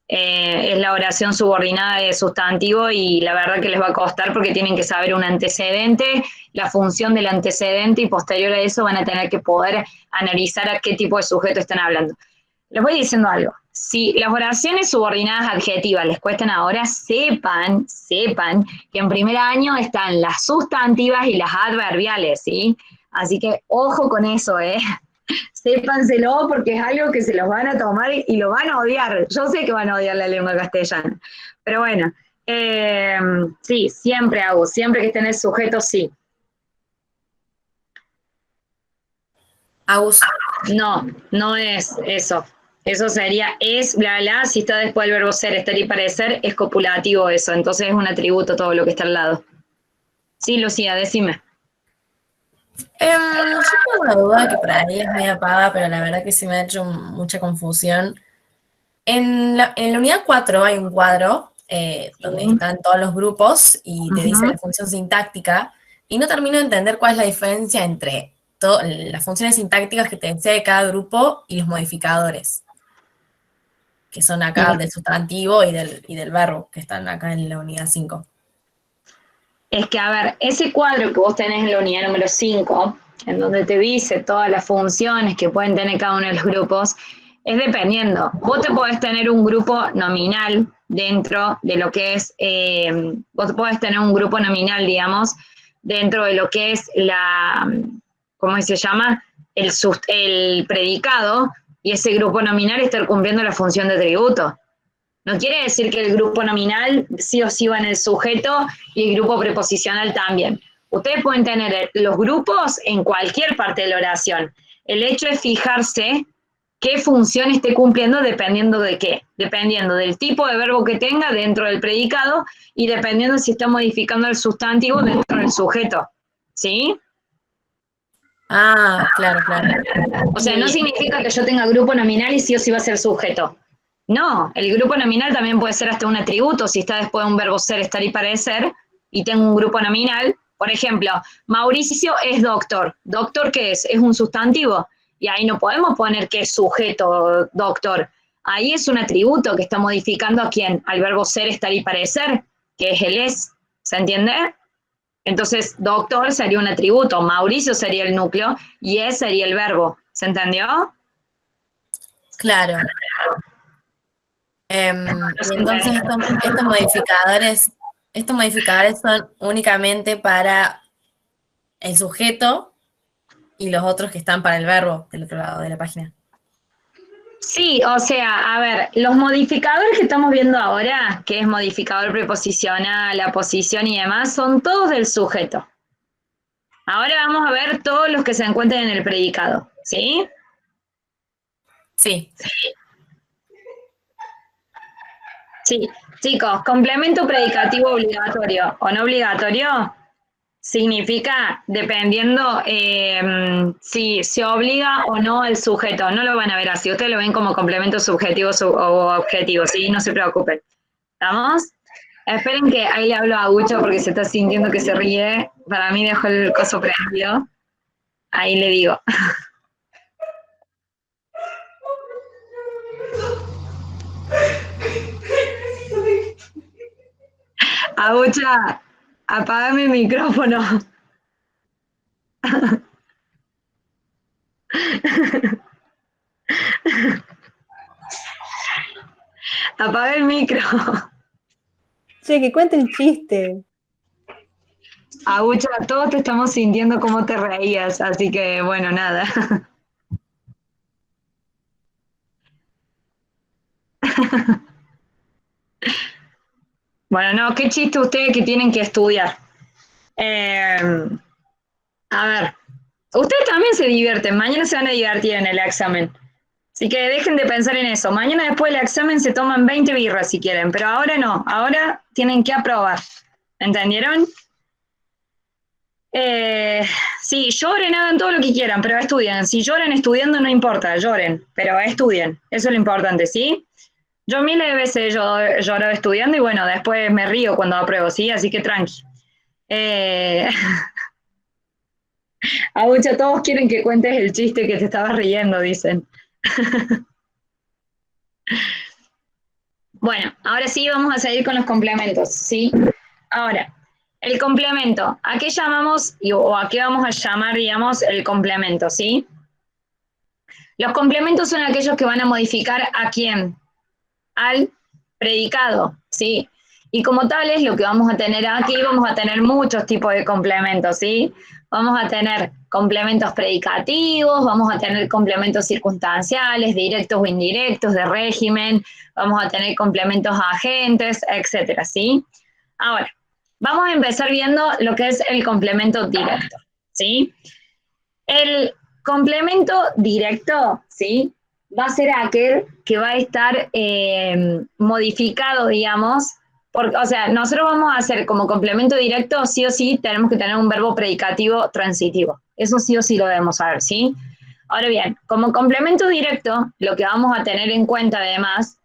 Es la oración subordinada de sustantivo y la verdad que les va a costar porque tienen que saber un antecedente, la función del antecedente y posterior a eso van a tener que poder analizar a qué tipo de sujeto están hablando. Les voy diciendo algo. Si las oraciones subordinadas adjetivas les cuestan ahora, sepan que en primer año están las sustantivas y las adverbiales, ¿sí? Así que ojo con eso, sépanselo porque es algo que se los van a tomar y lo van a odiar. Yo sé que van a odiar la lengua castellana. Pero bueno, sí, siempre que estén el sujeto, sí. Agus. No es eso. Eso sería es, bla, bla, si está después del verbo ser, estar y parecer, es copulativo eso. Entonces es un atributo todo lo que está al lado. Sí, Lucía, decime. Yo tengo una duda que por ahí es media paga, pero la verdad que sí me ha hecho mucha confusión. En la unidad 4 hay un cuadro donde están todos los grupos y te dice la función sintáctica, y no termino de entender cuál es la diferencia entre las funciones sintácticas que te decía de cada grupo y los modificadores, que son acá del sustantivo y del verbo, que están acá en la unidad 5. Es que, a ver, ese cuadro que vos tenés en la unidad número 5, en donde te dice todas las funciones que pueden tener cada uno de los grupos, es dependiendo. Vos te podés tener un grupo nominal dentro de lo que es, vos podés tener un grupo nominal, digamos, dentro de lo que es ¿cómo se llama? El predicado, y ese grupo nominal estar cumpliendo la función de atributo. No quiere decir que el grupo nominal sí o sí va en el sujeto y el grupo preposicional también. Ustedes pueden tener los grupos en cualquier parte de la oración. El hecho es fijarse qué función esté cumpliendo dependiendo de qué. Dependiendo del tipo de verbo que tenga dentro del predicado y dependiendo si está modificando el sustantivo dentro del sujeto. ¿Sí? Ah, claro. O sea, no significa que yo tenga grupo nominal y sí o sí va a ser sujeto. No, el grupo nominal también puede ser hasta un atributo, si está después de un verbo ser, estar y parecer, y tengo un grupo nominal. Por ejemplo, Mauricio es doctor. ¿Doctor qué es? Es un sustantivo. Y ahí no podemos poner que es sujeto doctor. Ahí es un atributo que está modificando a quién, al verbo ser, estar y parecer, que es el es. ¿Se entiende? Entonces, doctor sería un atributo, Mauricio sería el núcleo y es sería el verbo. ¿Se entendió? Claro. Entonces estos modificadores son únicamente para el sujeto y los otros que están para el verbo del otro lado de la página. Sí, o sea, a ver, los modificadores que estamos viendo ahora, que es modificador preposicional, aposición y demás, son todos del sujeto. Ahora vamos a ver todos los que se encuentran en el predicado, ¿sí? Sí. Sí, chicos, complemento predicativo obligatorio o no obligatorio significa dependiendo si se obliga o no el sujeto. No lo van a ver así, ustedes lo ven como complemento subjetivo o objetivo, ¿sí? No se preocupen. ¿Estamos? Esperen que ahí le hablo a Gucho porque se está sintiendo que se ríe. Para mí dejó el coso prendido. Ahí le digo. Agucha, apágame el micrófono. Apaga el micro. Che, que cuente el chiste. Agucha, todos te estamos sintiendo cómo te reías, así que bueno, nada. Bueno, no, qué chiste ustedes que tienen que estudiar. A ver, ustedes también se divierten, mañana se van a divertir en el examen. Así que dejen de pensar en eso. Mañana después del examen se toman 20 birras si quieren, pero ahora no, ahora tienen que aprobar. ¿Entendieron? Sí, lloren, hagan todo lo que quieran, pero estudien. Si lloran estudiando no importa, lloren, pero estudien. Eso es lo importante, ¿sí? Yo miles de veces he llorado estudiando y bueno, después me río cuando apruebo, ¿sí? Así que tranqui. Agucha, todos quieren que cuentes el chiste que te estabas riendo, dicen. Bueno, ahora sí vamos a seguir con los complementos, ¿sí? Ahora, el complemento, ¿a qué llamamos o a qué vamos a llamar, digamos, el complemento, ¿sí? Los complementos son aquellos que van a modificar ¿a quién? Al predicado, ¿sí? Y como tales, lo que vamos a tener aquí, vamos a tener muchos tipos de complementos, ¿sí? Vamos a tener complementos predicativos, vamos a tener complementos circunstanciales, directos o indirectos, de régimen, vamos a tener complementos agentes, etcétera, ¿sí? Ahora, vamos a empezar viendo lo que es el complemento directo, ¿sí? El complemento directo, ¿sí? Va a ser aquel que va a estar modificado, digamos, porque, o sea, nosotros vamos a hacer como complemento directo, sí o sí, tenemos que tener un verbo predicativo transitivo. Eso sí o sí lo debemos saber, ¿sí? Ahora bien, como complemento directo, lo que vamos a tener en cuenta además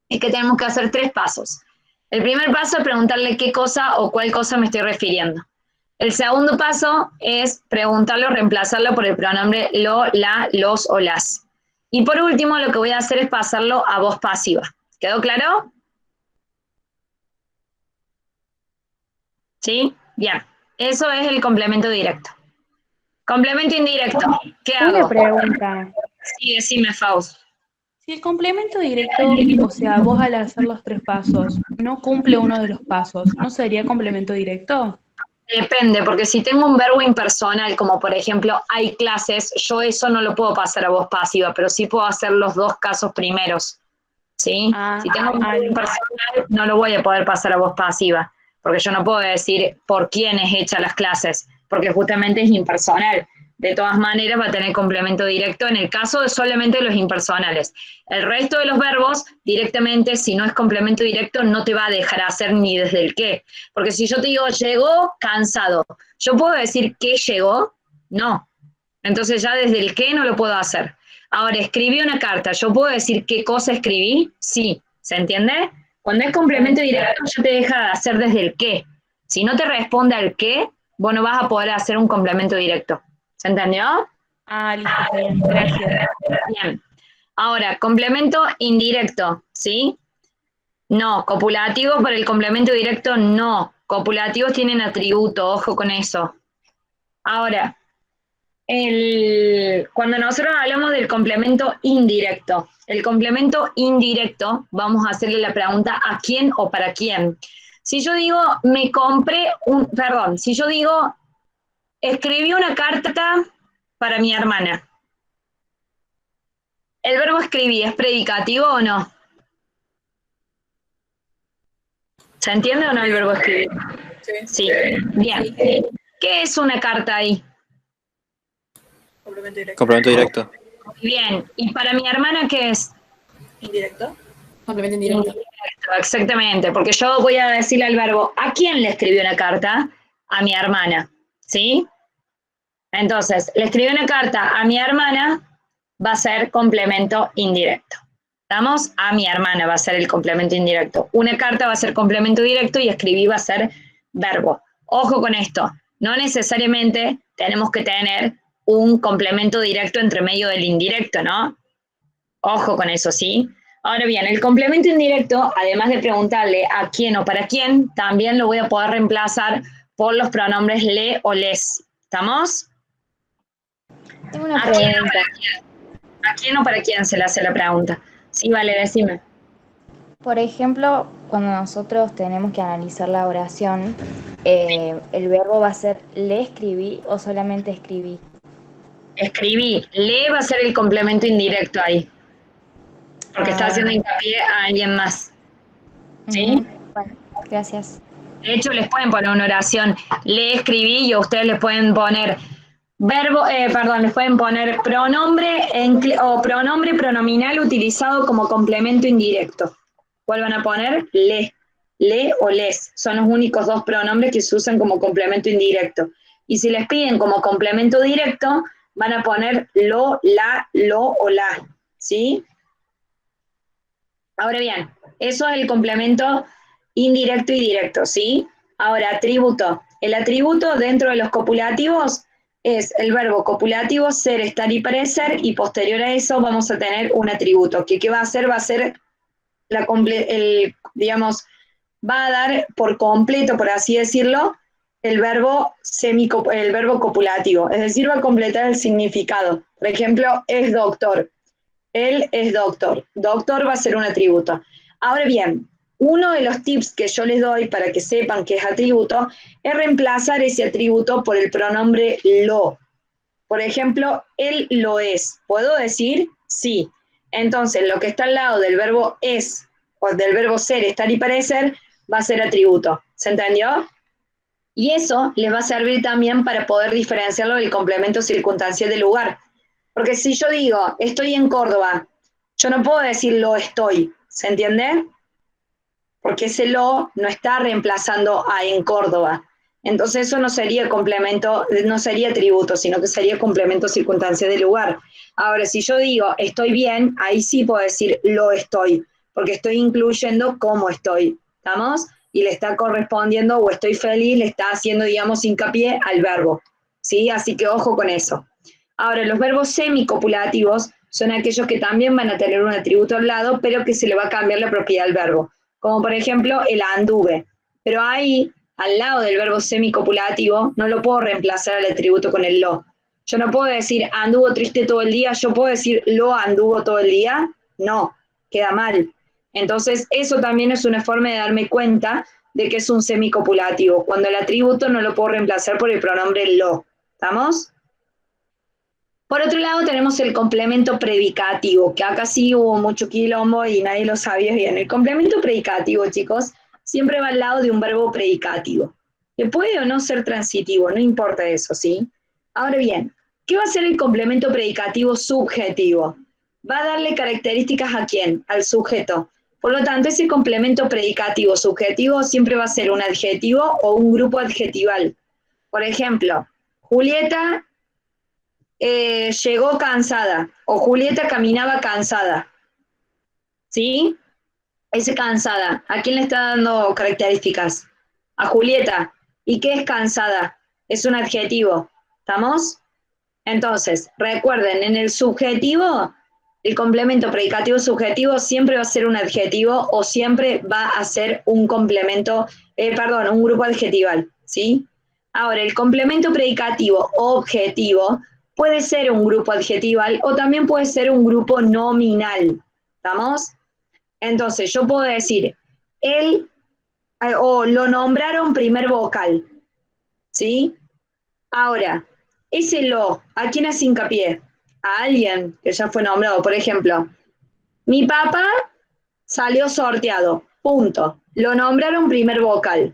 es que tenemos que hacer 3 pasos. El primer paso es preguntarle qué cosa o cuál cosa me estoy refiriendo. El segundo paso es preguntarlo o reemplazarlo por el pronombre lo, la, los o las. Y por último, lo que voy a hacer es pasarlo a voz pasiva. ¿Quedó claro? ¿Sí? Bien. Eso es el complemento directo. Complemento indirecto. ¿Qué hago? Una pregunta. Sí, decime, Faust. Si el complemento directo, o sea, vos al hacer los 3 pasos, no cumple uno de los pasos, ¿no sería complemento directo? Depende, porque si tengo un verbo impersonal, como por ejemplo, hay clases, yo eso no lo puedo pasar a voz pasiva, pero sí puedo hacer los 2 casos primeros, ¿sí? Si tengo un verbo impersonal, no lo voy a poder pasar a voz pasiva, porque yo no puedo decir por quién es hecha las clases, porque justamente es impersonal. De todas maneras va a tener complemento directo en el caso de solamente los impersonales. El resto de los verbos, directamente, si no es complemento directo, no te va a dejar hacer ni desde el qué. Porque si yo te digo, llegó cansado, ¿yo puedo decir qué llegó? No. Entonces ya desde el qué no lo puedo hacer. Ahora, escribí una carta, ¿yo puedo decir qué cosa escribí? Sí. ¿Se entiende? Cuando es complemento directo, ya te deja hacer desde el qué. Si no te responde al qué, vos no vas a poder hacer un complemento directo. ¿Se entendió? Ah, listo, está bien, gracias. Bien. Ahora, complemento indirecto, ¿sí? No, copulativo para el complemento directo no. Copulativos tienen atributo, ojo con eso. Ahora, cuando nosotros hablamos del complemento indirecto, el complemento indirecto, vamos a hacerle la pregunta ¿a quién o para quién? Si yo digo, si yo digo, escribí una carta para mi hermana. ¿El verbo escribí es predicativo o no? ¿Se entiende o no el verbo escribir? Sí. Bien. ¿Qué es una carta ahí? Complemento directo. Complemento directo. Bien. ¿Y para mi hermana qué es? Indirecto. Complemento indirecto. Indirecto, exactamente. Porque yo voy a decirle al verbo, ¿a quién le escribí una carta? A mi hermana. ¿Sí? Entonces, le escribí una carta a mi hermana, va a ser complemento indirecto. ¿Estamos? A mi hermana va a ser el complemento indirecto. Una carta va a ser complemento directo y escribí va a ser verbo. Ojo con esto, no necesariamente tenemos que tener un complemento directo entre medio del indirecto, ¿no? Ojo con eso, ¿sí? Ahora bien, el complemento indirecto, además de preguntarle a quién o para quién, también lo voy a poder reemplazar por los pronombres le o les. ¿Estamos? Tengo una pregunta. ¿A quién o para quién se le hace la pregunta? Sí, vale, decime. Por ejemplo, cuando nosotros tenemos que analizar la oración, ¿el verbo va a ser le escribí o solamente escribí? Escribí. Le va a ser el complemento indirecto ahí. Porque está haciendo hincapié a alguien más. ¿Sí? Bueno, gracias. De hecho, les pueden poner una oración. Le escribí y a ustedes les pueden poner verbo, les pueden poner pronombre o pronombre pronominal utilizado como complemento indirecto. ¿Cuál van a poner? Le o les. Son los únicos dos pronombres que se usan como complemento indirecto. Y si les piden como complemento directo, van a poner lo, o la. ¿Sí? Ahora bien, eso es el complemento indirecto y directo, ¿sí? Ahora, atributo. El atributo dentro de los copulativos es el verbo copulativo ser, estar y parecer, y posterior a eso vamos a tener un atributo. ¿Qué va a hacer? Va a ser va a dar por completo, por así decirlo, el verbo copulativo, es decir, va a completar el significado. Por ejemplo, es doctor. Él es doctor. Doctor va a ser un atributo. Ahora bien, uno de los tips que yo les doy para que sepan que es atributo es reemplazar ese atributo por el pronombre lo. Por ejemplo, él lo es. ¿Puedo decir? Sí. Entonces, lo que está al lado del verbo es o del verbo ser, estar y parecer va a ser atributo. ¿Se entendió? Y eso les va a servir también para poder diferenciarlo del complemento circunstancial del lugar. Porque si yo digo, estoy en Córdoba, yo no puedo decir lo estoy, ¿se entiende? Porque ese lo no está reemplazando a en Córdoba. Entonces eso no sería complemento, no sería atributo, sino que sería complemento circunstancial del lugar. Ahora, si yo digo estoy bien, ahí sí puedo decir lo estoy, porque estoy incluyendo cómo estoy, ¿estamos? Y le está correspondiendo, o estoy feliz, le está haciendo, digamos, hincapié al verbo, ¿sí? Así que ojo con eso. Ahora, los verbos semicopulativos son aquellos que también van a tener un atributo al lado, pero que se le va a cambiar la propiedad al verbo. Como por ejemplo, el anduve. Pero ahí, al lado del verbo semicopulativo, no lo puedo reemplazar al atributo con el lo. Yo no puedo decir anduvo triste todo el día, yo puedo decir lo anduvo todo el día. No, queda mal. Entonces, eso también es una forma de darme cuenta de que es un semicopulativo, cuando el atributo no lo puedo reemplazar por el pronombre lo. ¿Estamos? Por otro lado tenemos el complemento predicativo, que acá sí hubo mucho quilombo y nadie lo sabía bien. El complemento predicativo, chicos, siempre va al lado de un verbo predicativo, que puede o no ser transitivo, no importa eso, ¿sí? Ahora bien, ¿qué va a ser el complemento predicativo subjetivo? Va a darle características ¿a quién? Al sujeto. Por lo tanto, ese complemento predicativo subjetivo siempre va a ser un adjetivo o un grupo adjetival. Por ejemplo, Julieta llegó cansada, o Julieta caminaba cansada, ¿sí? Ese cansada, ¿a quién le está dando características? A Julieta. ¿Y qué es cansada? Es un adjetivo, ¿estamos? Entonces, recuerden, en el subjetivo, el complemento predicativo subjetivo siempre va a ser un adjetivo o siempre va a ser un complemento, un grupo adjetival, ¿sí? Ahora, el complemento predicativo objetivo puede ser un grupo adjetival o también puede ser un grupo nominal, ¿estamos? Entonces, yo puedo decir, él o lo nombraron primer vocal, ¿sí? Ahora, ese lo, ¿a quién hace hincapié? A alguien que ya fue nombrado. Por ejemplo, mi papá salió sorteado, punto. Lo nombraron primer vocal.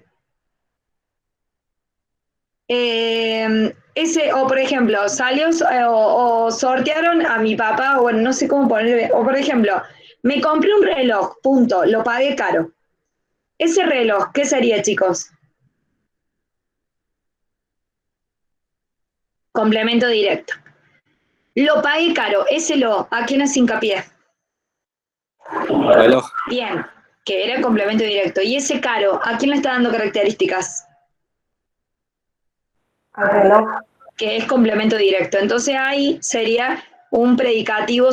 O por ejemplo, salió o sortearon a mi papá, o bueno, no sé cómo ponerle, o por ejemplo, me compré un reloj, punto, lo pagué caro. Ese reloj, ¿qué sería, chicos? Complemento directo. Lo pagué caro, ese lo, ¿a quién hace hincapié? Reloj. Bien, que era complemento directo. Y ese caro, ¿a quién le está dando características? Al reloj. Que es complemento directo. Entonces ahí sería un predicativo,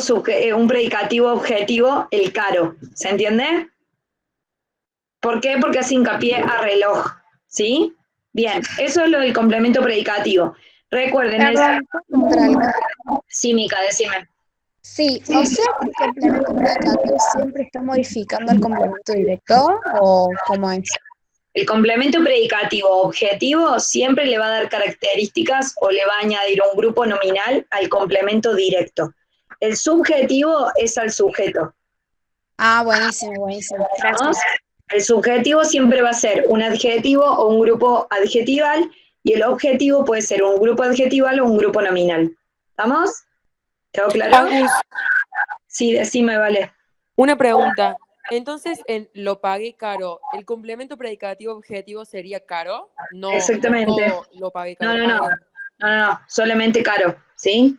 un predicativo objetivo, el caro. ¿Se entiende? ¿Por qué? Porque hace hincapié a reloj. ¿Sí? Bien, eso es lo del complemento predicativo. Recuerden, Perdón, ¿puedo preguntar algo? Sí, Mica, decime. Sí, o sea que el complemento predicativo siempre está modificando el complemento directo, ¿o cómo es? El complemento predicativo objetivo siempre le va a dar características o le va a añadir un grupo nominal al complemento directo. El subjetivo es al sujeto. Ah, buenísimo, buenísimo. Gracias. El subjetivo siempre va a ser un adjetivo o un grupo adjetival y el objetivo puede ser un grupo adjetival o un grupo nominal. ¿Estamos? ¿Quedó claro? Agus, Sí, decime, vale. una pregunta. Entonces, en lo pagué caro, ¿el complemento predicativo objetivo sería caro? No, Exactamente. no lo pagué caro. No, solamente caro, ¿sí?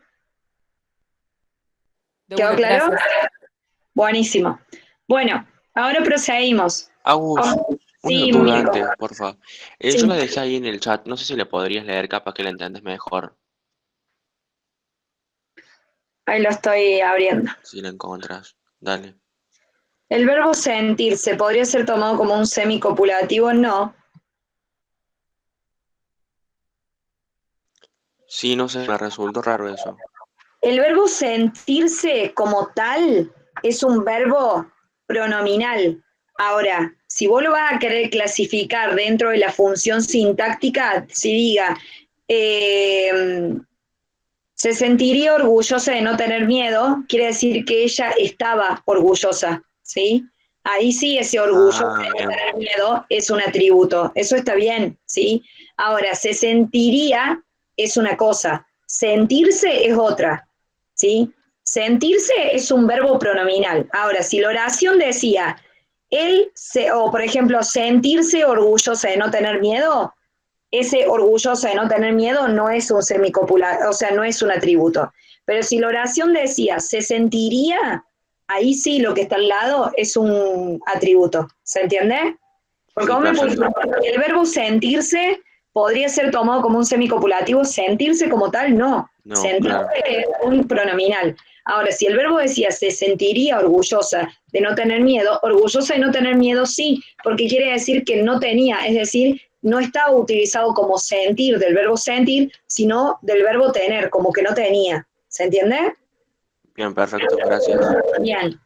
¿Quedó claro? Gracias. Buenísimo. Bueno, ahora procedimos. Agus, Sí, una duda Mirko. antes, por favor. Sí. Yo la dejé ahí en el chat, no sé si le podrías leer, capaz que la entiendes mejor, Ahí lo estoy abriendo. si la encontrás. Dale. El verbo sentirse podría ser tomado como un semicopulativo, no. Sí, no sé, me resultó raro eso. El verbo sentirse como tal es un verbo pronominal. Ahora, si vos lo vas a querer clasificar dentro de la función sintáctica, si diga, se sentiría orgullosa de no tener miedo, quiere decir que ella estaba orgullosa, ¿sí? Ahí sí ese orgullo de no tener miedo es un atributo, eso está bien, ¿sí? Ahora, se sentiría es una cosa, sentirse es otra, ¿sí? Sentirse es un verbo pronominal. Ahora, si la oración decía, o por ejemplo, sentirse orgullosa de no tener miedo, ese orgullosa de no tener miedo no es un semicopular, o sea, no es un atributo. Pero si la oración decía, se sentiría, ahí sí lo que está al lado es un atributo. ¿Se entiende? Porque Sí, vos me perfecto. pusiste, el verbo sentirse podría ser tomado como un semicopulativo, sentirse como tal, no. No, Sentirse claro. es un pronominal. Ahora, si el verbo decía se sentiría orgullosa de no tener miedo, orgullosa de no tener miedo sí, porque quiere decir que no tenía, es decir, no estaba utilizado como sentir del verbo sentir, sino del verbo tener, como que no tenía. ¿Se entiende? Bien, perfecto, gracias. Bien.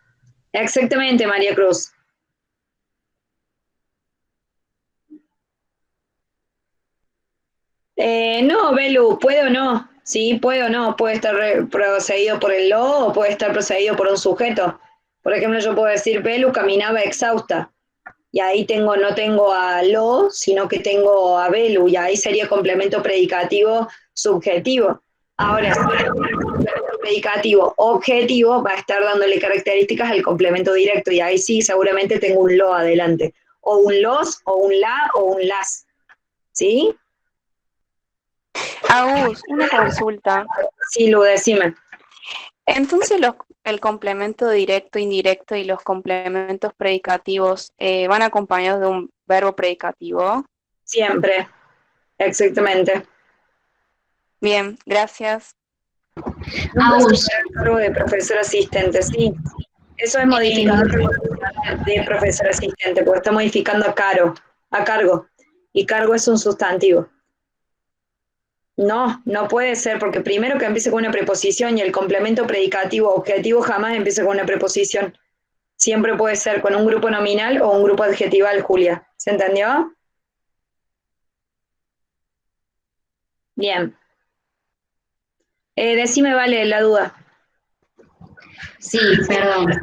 Exactamente, María Cruz. No, Belu, puede o no. Sí, puede o no. Puede estar procedido por el lo o puede estar procedido por un sujeto. Por ejemplo, yo puedo decir, Belu caminaba exhausta. Y ahí no tengo a lo, sino que tengo a Belu. Y ahí sería complemento predicativo subjetivo. Ahora, si es complemento predicativo objetivo, va a estar dándole características al complemento directo. Y ahí sí, seguramente tengo un lo adelante. O un los, o un la, o un las. ¿Sí? Agus, una consulta. Sí, Lu, decime. Entonces el complemento directo, indirecto y los complementos predicativos van acompañados de un verbo predicativo. Siempre, exactamente. Bien, gracias. Agus. Cargo de profesor asistente, sí. Eso es modificador de profesor asistente, porque está modificando a cargo. Y cargo es un sustantivo. No, no puede ser, porque primero que empiece con una preposición y el complemento predicativo objetivo jamás empieza con una preposición. Siempre puede ser con un grupo nominal o un grupo adjetival, Julia. ¿Se entendió? Bien. Decime, Vale, la duda. Sí, perdón.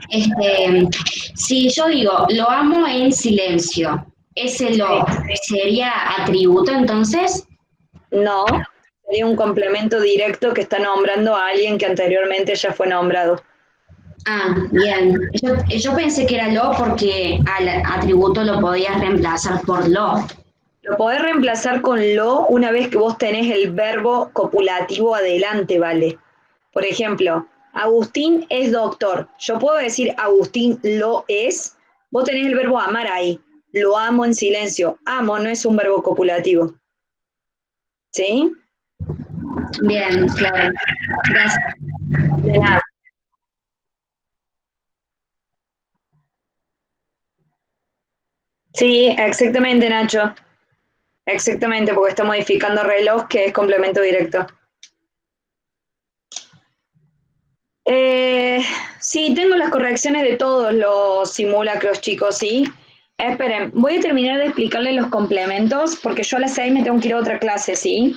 Si yo digo, lo amo en silencio, ¿ese lo sería atributo entonces? No, sería un complemento directo que está nombrando a alguien que anteriormente ya fue nombrado. Ah, bien. Yo pensé que era lo porque al atributo lo podías reemplazar por lo. Lo podés reemplazar con lo una vez que vos tenés el verbo copulativo adelante, ¿vale? Por ejemplo, Agustín es doctor. Yo puedo decir Agustín lo es. Vos tenés el verbo amar ahí. Lo amo en silencio. Amo no es un verbo copulativo. ¿Sí? Bien, claro. Gracias. De nada. Sí, exactamente, Nacho. Exactamente, porque está modificando reloj, que es complemento directo. Sí, tengo las correcciones de todos los simulacros, chicos, ¿sí? Esperen, voy a terminar de explicarles los complementos, porque yo a las 6 me tengo que ir a otra clase, ¿sí?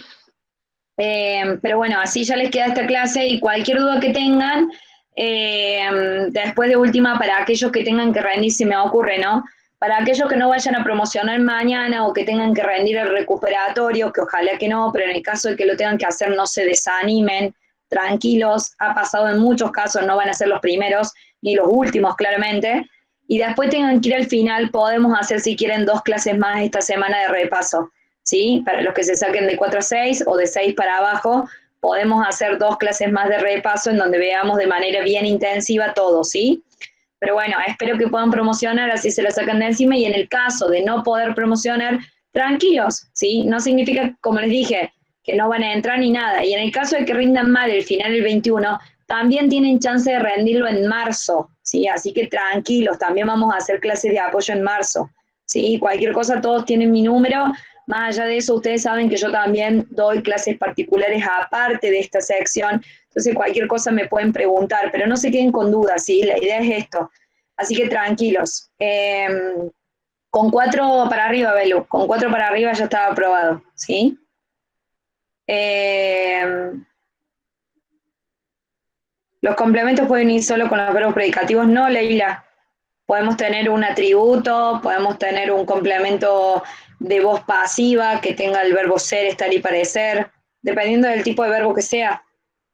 Pero bueno, así ya les queda esta clase y cualquier duda que tengan, después de última, para aquellos que tengan que rendir, se me ocurre, ¿no? Para aquellos que no vayan a promocionar mañana o que tengan que rendir el recuperatorio, que ojalá que no, pero en el caso de que lo tengan que hacer, no se desanimen, tranquilos, ha pasado en muchos casos, no van a ser los primeros ni los últimos, claramente, y después tengan que ir al final, podemos hacer si quieren 2 clases más esta semana de repaso, ¿sí? Para los que se saquen de 4 a 6 o de 6 para abajo, podemos hacer 2 clases más de repaso en donde veamos de manera bien intensiva todo, ¿sí? Pero bueno, espero que puedan promocionar, así se lo sacan de encima, y en el caso de no poder promocionar, tranquilos, ¿sí? No significa, como les dije, que no van a entrar ni nada, y en el caso de que rindan mal el final el 21, también tienen chance de rendirlo en marzo, ¿sí? Así que tranquilos, también vamos a hacer clases de apoyo en marzo, ¿sí? Cualquier cosa, todos tienen mi número. Más allá de eso, ustedes saben que yo también doy clases particulares aparte de esta sección, entonces cualquier cosa me pueden preguntar, pero no se queden con dudas, ¿sí? La idea es esto, así que tranquilos. Con 4 para arriba, Belu, con 4 para arriba ya estaba aprobado, ¿sí? Los complementos pueden ir solo con los verbos predicativos, no, Leila. Podemos tener un atributo, podemos tener un complemento de voz pasiva que tenga el verbo ser, estar y parecer, dependiendo del tipo de verbo que sea,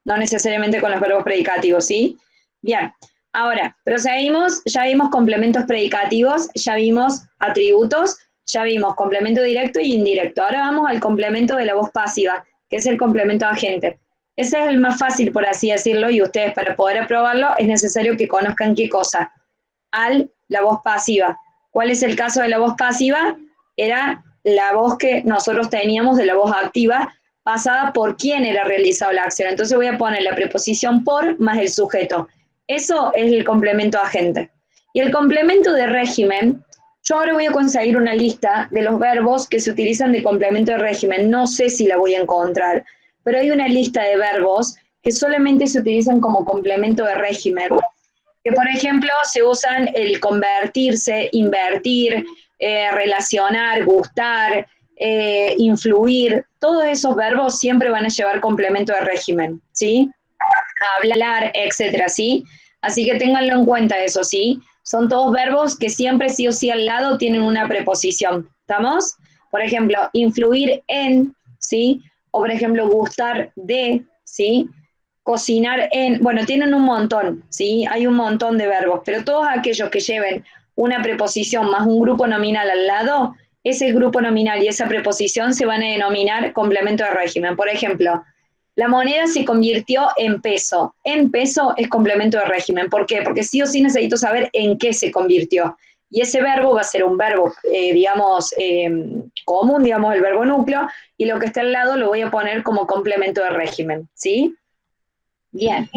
no necesariamente con los verbos predicativos, ¿sí? Bien, ahora, proseguimos, ya vimos complementos predicativos, ya vimos atributos, ya vimos complemento directo y indirecto. Ahora vamos al complemento de la voz pasiva, que es el complemento agente. Ese es el más fácil, por así decirlo, y ustedes para poder aprobarlo es necesario que conozcan qué cosa. La voz pasiva. ¿Cuál es el caso de la voz pasiva? Era la voz que nosotros teníamos de la voz activa, pasada por quién era realizado la acción. Entonces voy a poner la preposición por más el sujeto. Eso es el complemento agente. Y el complemento de régimen, yo ahora voy a conseguir una lista de los verbos que se utilizan de complemento de régimen. No sé si la voy a encontrar, pero hay una lista de verbos que solamente se utilizan como complemento de régimen. Que, por ejemplo, se usan el convertirse, invertir, relacionar, gustar, influir. Todos esos verbos siempre van a llevar complemento de régimen, ¿sí? Hablar, etcétera, ¿sí? Así que ténganlo en cuenta eso, ¿sí? Son todos verbos que siempre sí o sí al lado tienen una preposición, ¿estamos? Por ejemplo, influir en, ¿sí? O por ejemplo, gustar de, ¿sí? Cocinar en, bueno, tienen un montón, ¿sí? Hay un montón de verbos, pero todos aquellos que lleven una preposición más un grupo nominal al lado, ese grupo nominal y esa preposición se van a denominar complemento de régimen. Por ejemplo, la moneda se convirtió en peso. En peso es complemento de régimen. ¿Por qué? Porque sí o sí necesito saber en qué se convirtió. Y ese verbo va a ser un verbo, común, digamos, el verbo núcleo, y lo que está al lado lo voy a poner como complemento de régimen, ¿sí? Bien.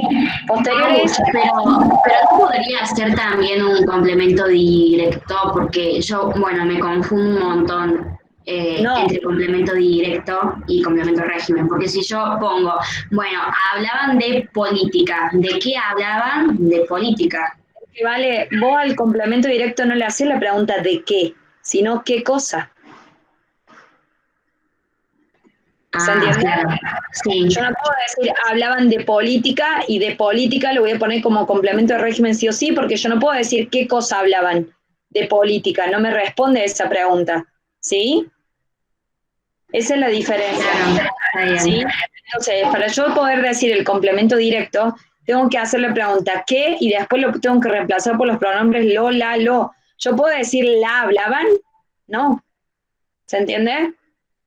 Posteriores. Pero no podría ser también un complemento directo, porque yo, bueno, me confundo un montón entre complemento directo y complemento de régimen, porque si yo pongo, bueno, hablaban de política, ¿de qué hablaban? De política. Vale, vos al complemento directo no le haces la pregunta de qué, sino qué cosa. ¿Se entiende? Claro. Sí. Yo no puedo decir hablaban de política y de política lo voy a poner como complemento de régimen sí o sí, porque yo no puedo decir qué cosa hablaban de política, no me responde esa pregunta, ¿sí? Esa es la diferencia. ¿Sí? Entonces, para yo poder decir el complemento directo, tengo que hacer la pregunta ¿qué? Y después lo tengo que reemplazar por los pronombres lo, la, lo. ¿Yo puedo decir la hablaban? No. ¿Se entiende?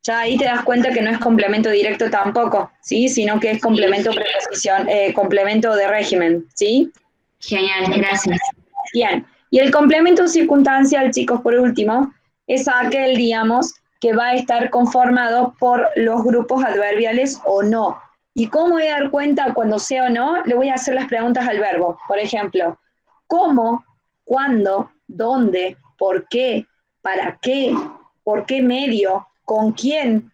ya ahí te das cuenta que no es complemento directo tampoco, ¿sí? Sino que es complemento preposición, complemento de régimen, ¿sí? Genial, gracias. Bien, y el complemento circunstancial, chicos, por último, es aquel, digamos, que va a estar conformado por los grupos adverbiales o no. ¿Y cómo voy a dar cuenta cuando sea o no? Le voy a hacer las preguntas al verbo. Por ejemplo, ¿cómo? ¿Cuándo? ¿Dónde? ¿Por qué? ¿Para qué? ¿Por qué medio? ¿Con quién?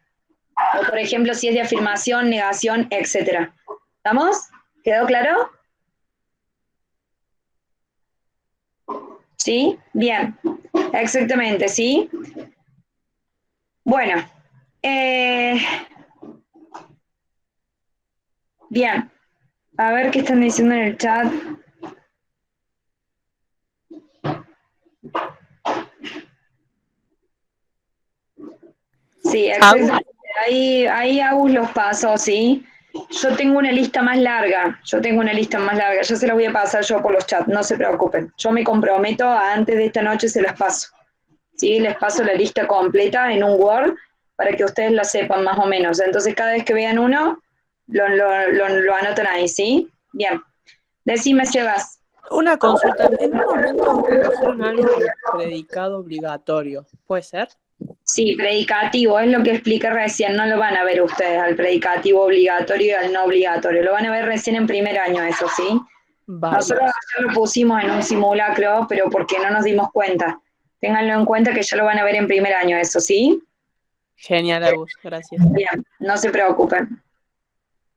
O por ejemplo, si es de afirmación, negación, etc. ¿Estamos? ¿Quedó claro? ¿Sí? Bien. Exactamente, ¿sí? Bueno. Bien. A ver qué están diciendo en el chat. Sí, exactamente. Ahí hago los pasos, ¿sí? Yo tengo una lista más larga, ya se la voy a pasar yo por los chats, no se preocupen. Yo me comprometo a antes de esta noche se las paso, ¿sí? Les paso la lista completa en un Word para que ustedes la sepan más o menos. Entonces cada vez que vean uno, lo anotan ahí, ¿sí? Bien. Decime, Sebas. Una consulta. En un momento pusieron algo de predicado obligatorio. ¿Puede ser? Sí, predicativo, es lo que expliqué recién, no lo van a ver ustedes al predicativo obligatorio y al no obligatorio, lo van a ver recién en primer año eso, ¿sí? Vale. Nosotros ya lo pusimos en un simulacro, pero porque no nos dimos cuenta. Ténganlo en cuenta que ya lo van a ver en primer año eso, ¿sí? Genial, Agus, gracias. Bien, no se preocupen.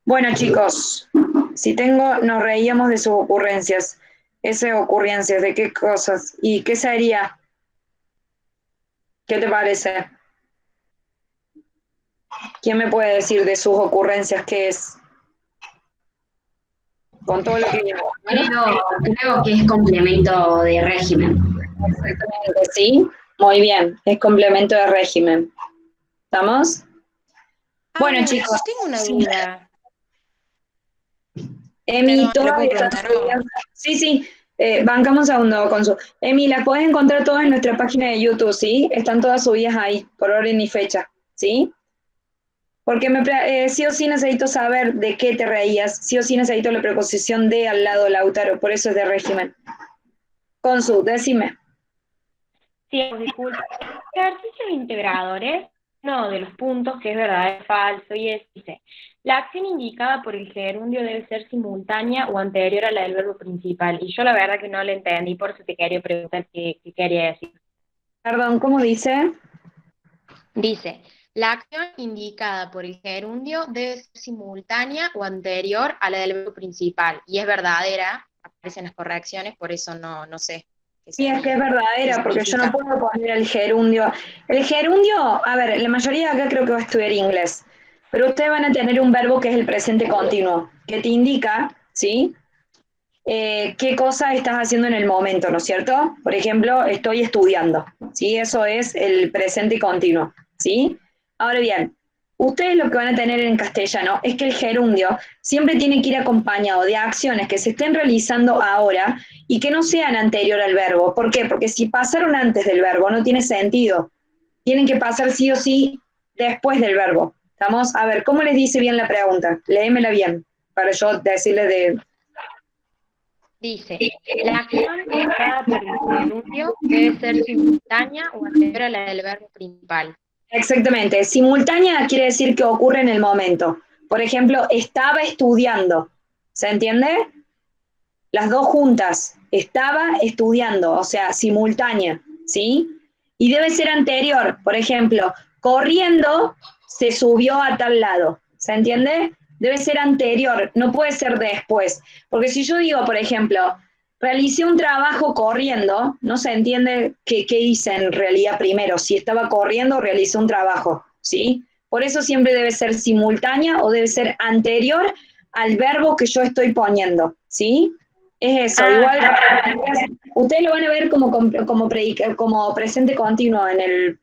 Bueno, chicos, nos reíamos de sus ocurrencias. Esas ocurrencias, ¿de qué cosas? ¿Y qué sería? ¿Qué te parece? ¿Quién me puede decir de sus ocurrencias qué es? Con todo lo que vimos. Creo que es complemento de régimen. Exactamente, sí. Muy bien, es complemento de régimen. ¿Estamos? Bueno, chicos. Tengo una duda. Emi, Perdón, ¿lo todas puedo estas preguntar? subidas. Sí. Bancamos un segundo, Consu. Emi, las puedes encontrar todas en nuestra página de YouTube, ¿sí? Están todas subidas ahí, por orden y fecha, ¿sí? Porque sí o sí necesito saber de qué te reías, sí o sí necesito la preposición de al lado, Lautaro, por eso es de régimen. Consu, decime. Sí, disculpe. Ejercicios integradores, uno de los puntos que es verdadero o falso, y dice, la acción indicada por el gerundio debe ser simultánea o anterior a la del verbo principal. Y yo la verdad que no lo entendí, por eso te quería preguntar qué quería decir. Perdón, ¿cómo dice? Dice, la acción indicada por el gerundio debe ser simultánea o anterior a la del verbo principal. Y es verdadera, aparecen las correcciones, por eso no sé. Sí, es que es verdadera, porque yo no puedo poner el gerundio. El gerundio, a ver, la mayoría de acá creo que va a estudiar inglés, pero ustedes van a tener un verbo que es el presente continuo, que te indica, ¿sí? Qué cosa estás haciendo en el momento, ¿no es cierto? Por ejemplo, estoy estudiando, ¿sí? Eso es el presente continuo, ¿sí? Ahora bien, ustedes lo que van a tener en castellano es que el gerundio siempre tiene que ir acompañado de acciones que se estén realizando ahora y que no sean anterior al verbo. ¿Por qué? Porque si pasaron antes del verbo no tiene sentido. Tienen que pasar sí o sí después del verbo. ¿Estamos? A ver, ¿cómo les dice bien la pregunta? Léemela bien, para yo decirles de... Dice, la acción indicada por el gerundio debe ser simultánea o anterior a la del verbo principal. Exactamente. Simultánea quiere decir que ocurre en el momento. Por ejemplo, estaba estudiando. ¿Se entiende? Las dos juntas. Estaba estudiando, o sea, simultánea, ¿sí? Y debe ser anterior. Por ejemplo, corriendo se subió a tal lado. ¿Se entiende? Debe ser anterior, no puede ser después. Porque si yo digo, por ejemplo, realicé un trabajo corriendo, no se entiende qué hice en realidad primero, si estaba corriendo o realicé un trabajo, ¿sí? Por eso siempre debe ser simultánea o debe ser anterior al verbo que yo estoy poniendo, ¿sí? Es eso, igual ustedes lo van a ver como presente continuo en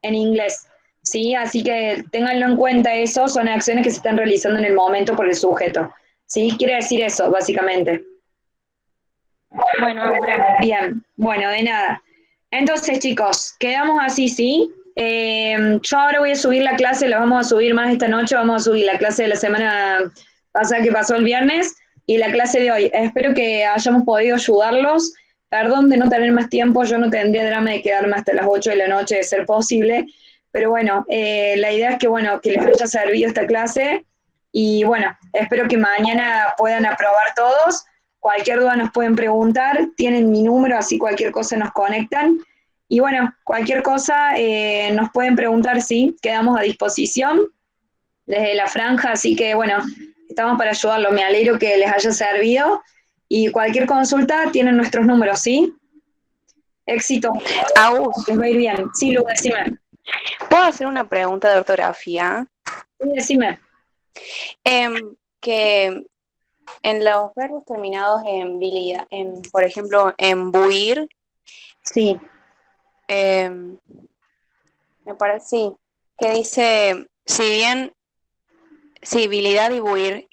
inglés, ¿sí? Así que ténganlo en cuenta eso, son acciones que se están realizando en el momento por el sujeto. ¿Sí? Quiere decir eso, básicamente. Bueno, gracias. Bien, bueno, de nada. Entonces, chicos, quedamos así, ¿sí? Yo ahora voy a subir la clase, la vamos a subir más esta noche, vamos a subir la clase de la semana pasada que pasó el viernes y la clase de hoy. Espero que hayamos podido ayudarlos. Perdón de no tener más tiempo, yo no tendría drama de quedarme hasta las 8 de la noche de ser posible, pero bueno, la idea es que, bueno, que les haya servido esta clase y bueno, espero que mañana puedan aprobar todos. Cualquier duda nos pueden preguntar, tienen mi número, así cualquier cosa nos conectan. Y bueno, cualquier cosa nos pueden preguntar, sí, quedamos a disposición desde la franja, así que bueno, estamos para ayudarlos. Me alegro que les haya servido y cualquier consulta tienen nuestros números, ¿sí? Éxito. Les va a ir bien. Sí, Lu, decime. ¿Puedo hacer una pregunta de ortografía? Sí, decime. Que en los verbos terminados en bilidad, por ejemplo, en buir. Sí. Me parece, sí, que dice, bilidad y buir.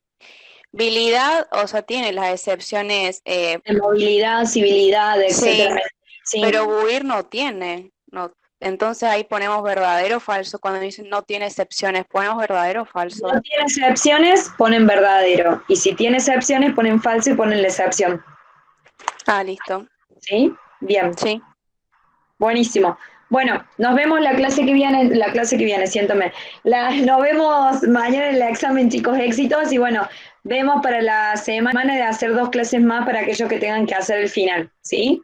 Bilidad, o sea, tiene las excepciones. De movilidad, civilidad, etcétera. Sí, pero buir no tiene. No. Entonces ahí ponemos verdadero o falso. Cuando dicen no tiene excepciones, ponemos verdadero o falso. Si no tiene excepciones, ponen verdadero. Y si tiene excepciones, ponen falso y ponen la excepción. Ah, listo. ¿Sí? Bien. Sí. Buenísimo. Bueno, nos vemos la clase que viene, siéntome. Nos vemos mañana en el examen, chicos, éxitos. Y bueno, vemos para la semana de hacer 2 clases más para aquellos que tengan que hacer el final, ¿sí?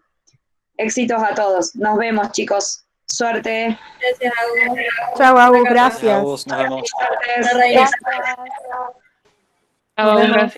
Éxitos a todos. Nos vemos, chicos. Suerte. Gracias, Agus. Chao, Agus, gracias. Agus, nos vemos. Gracias. Chao, gracias.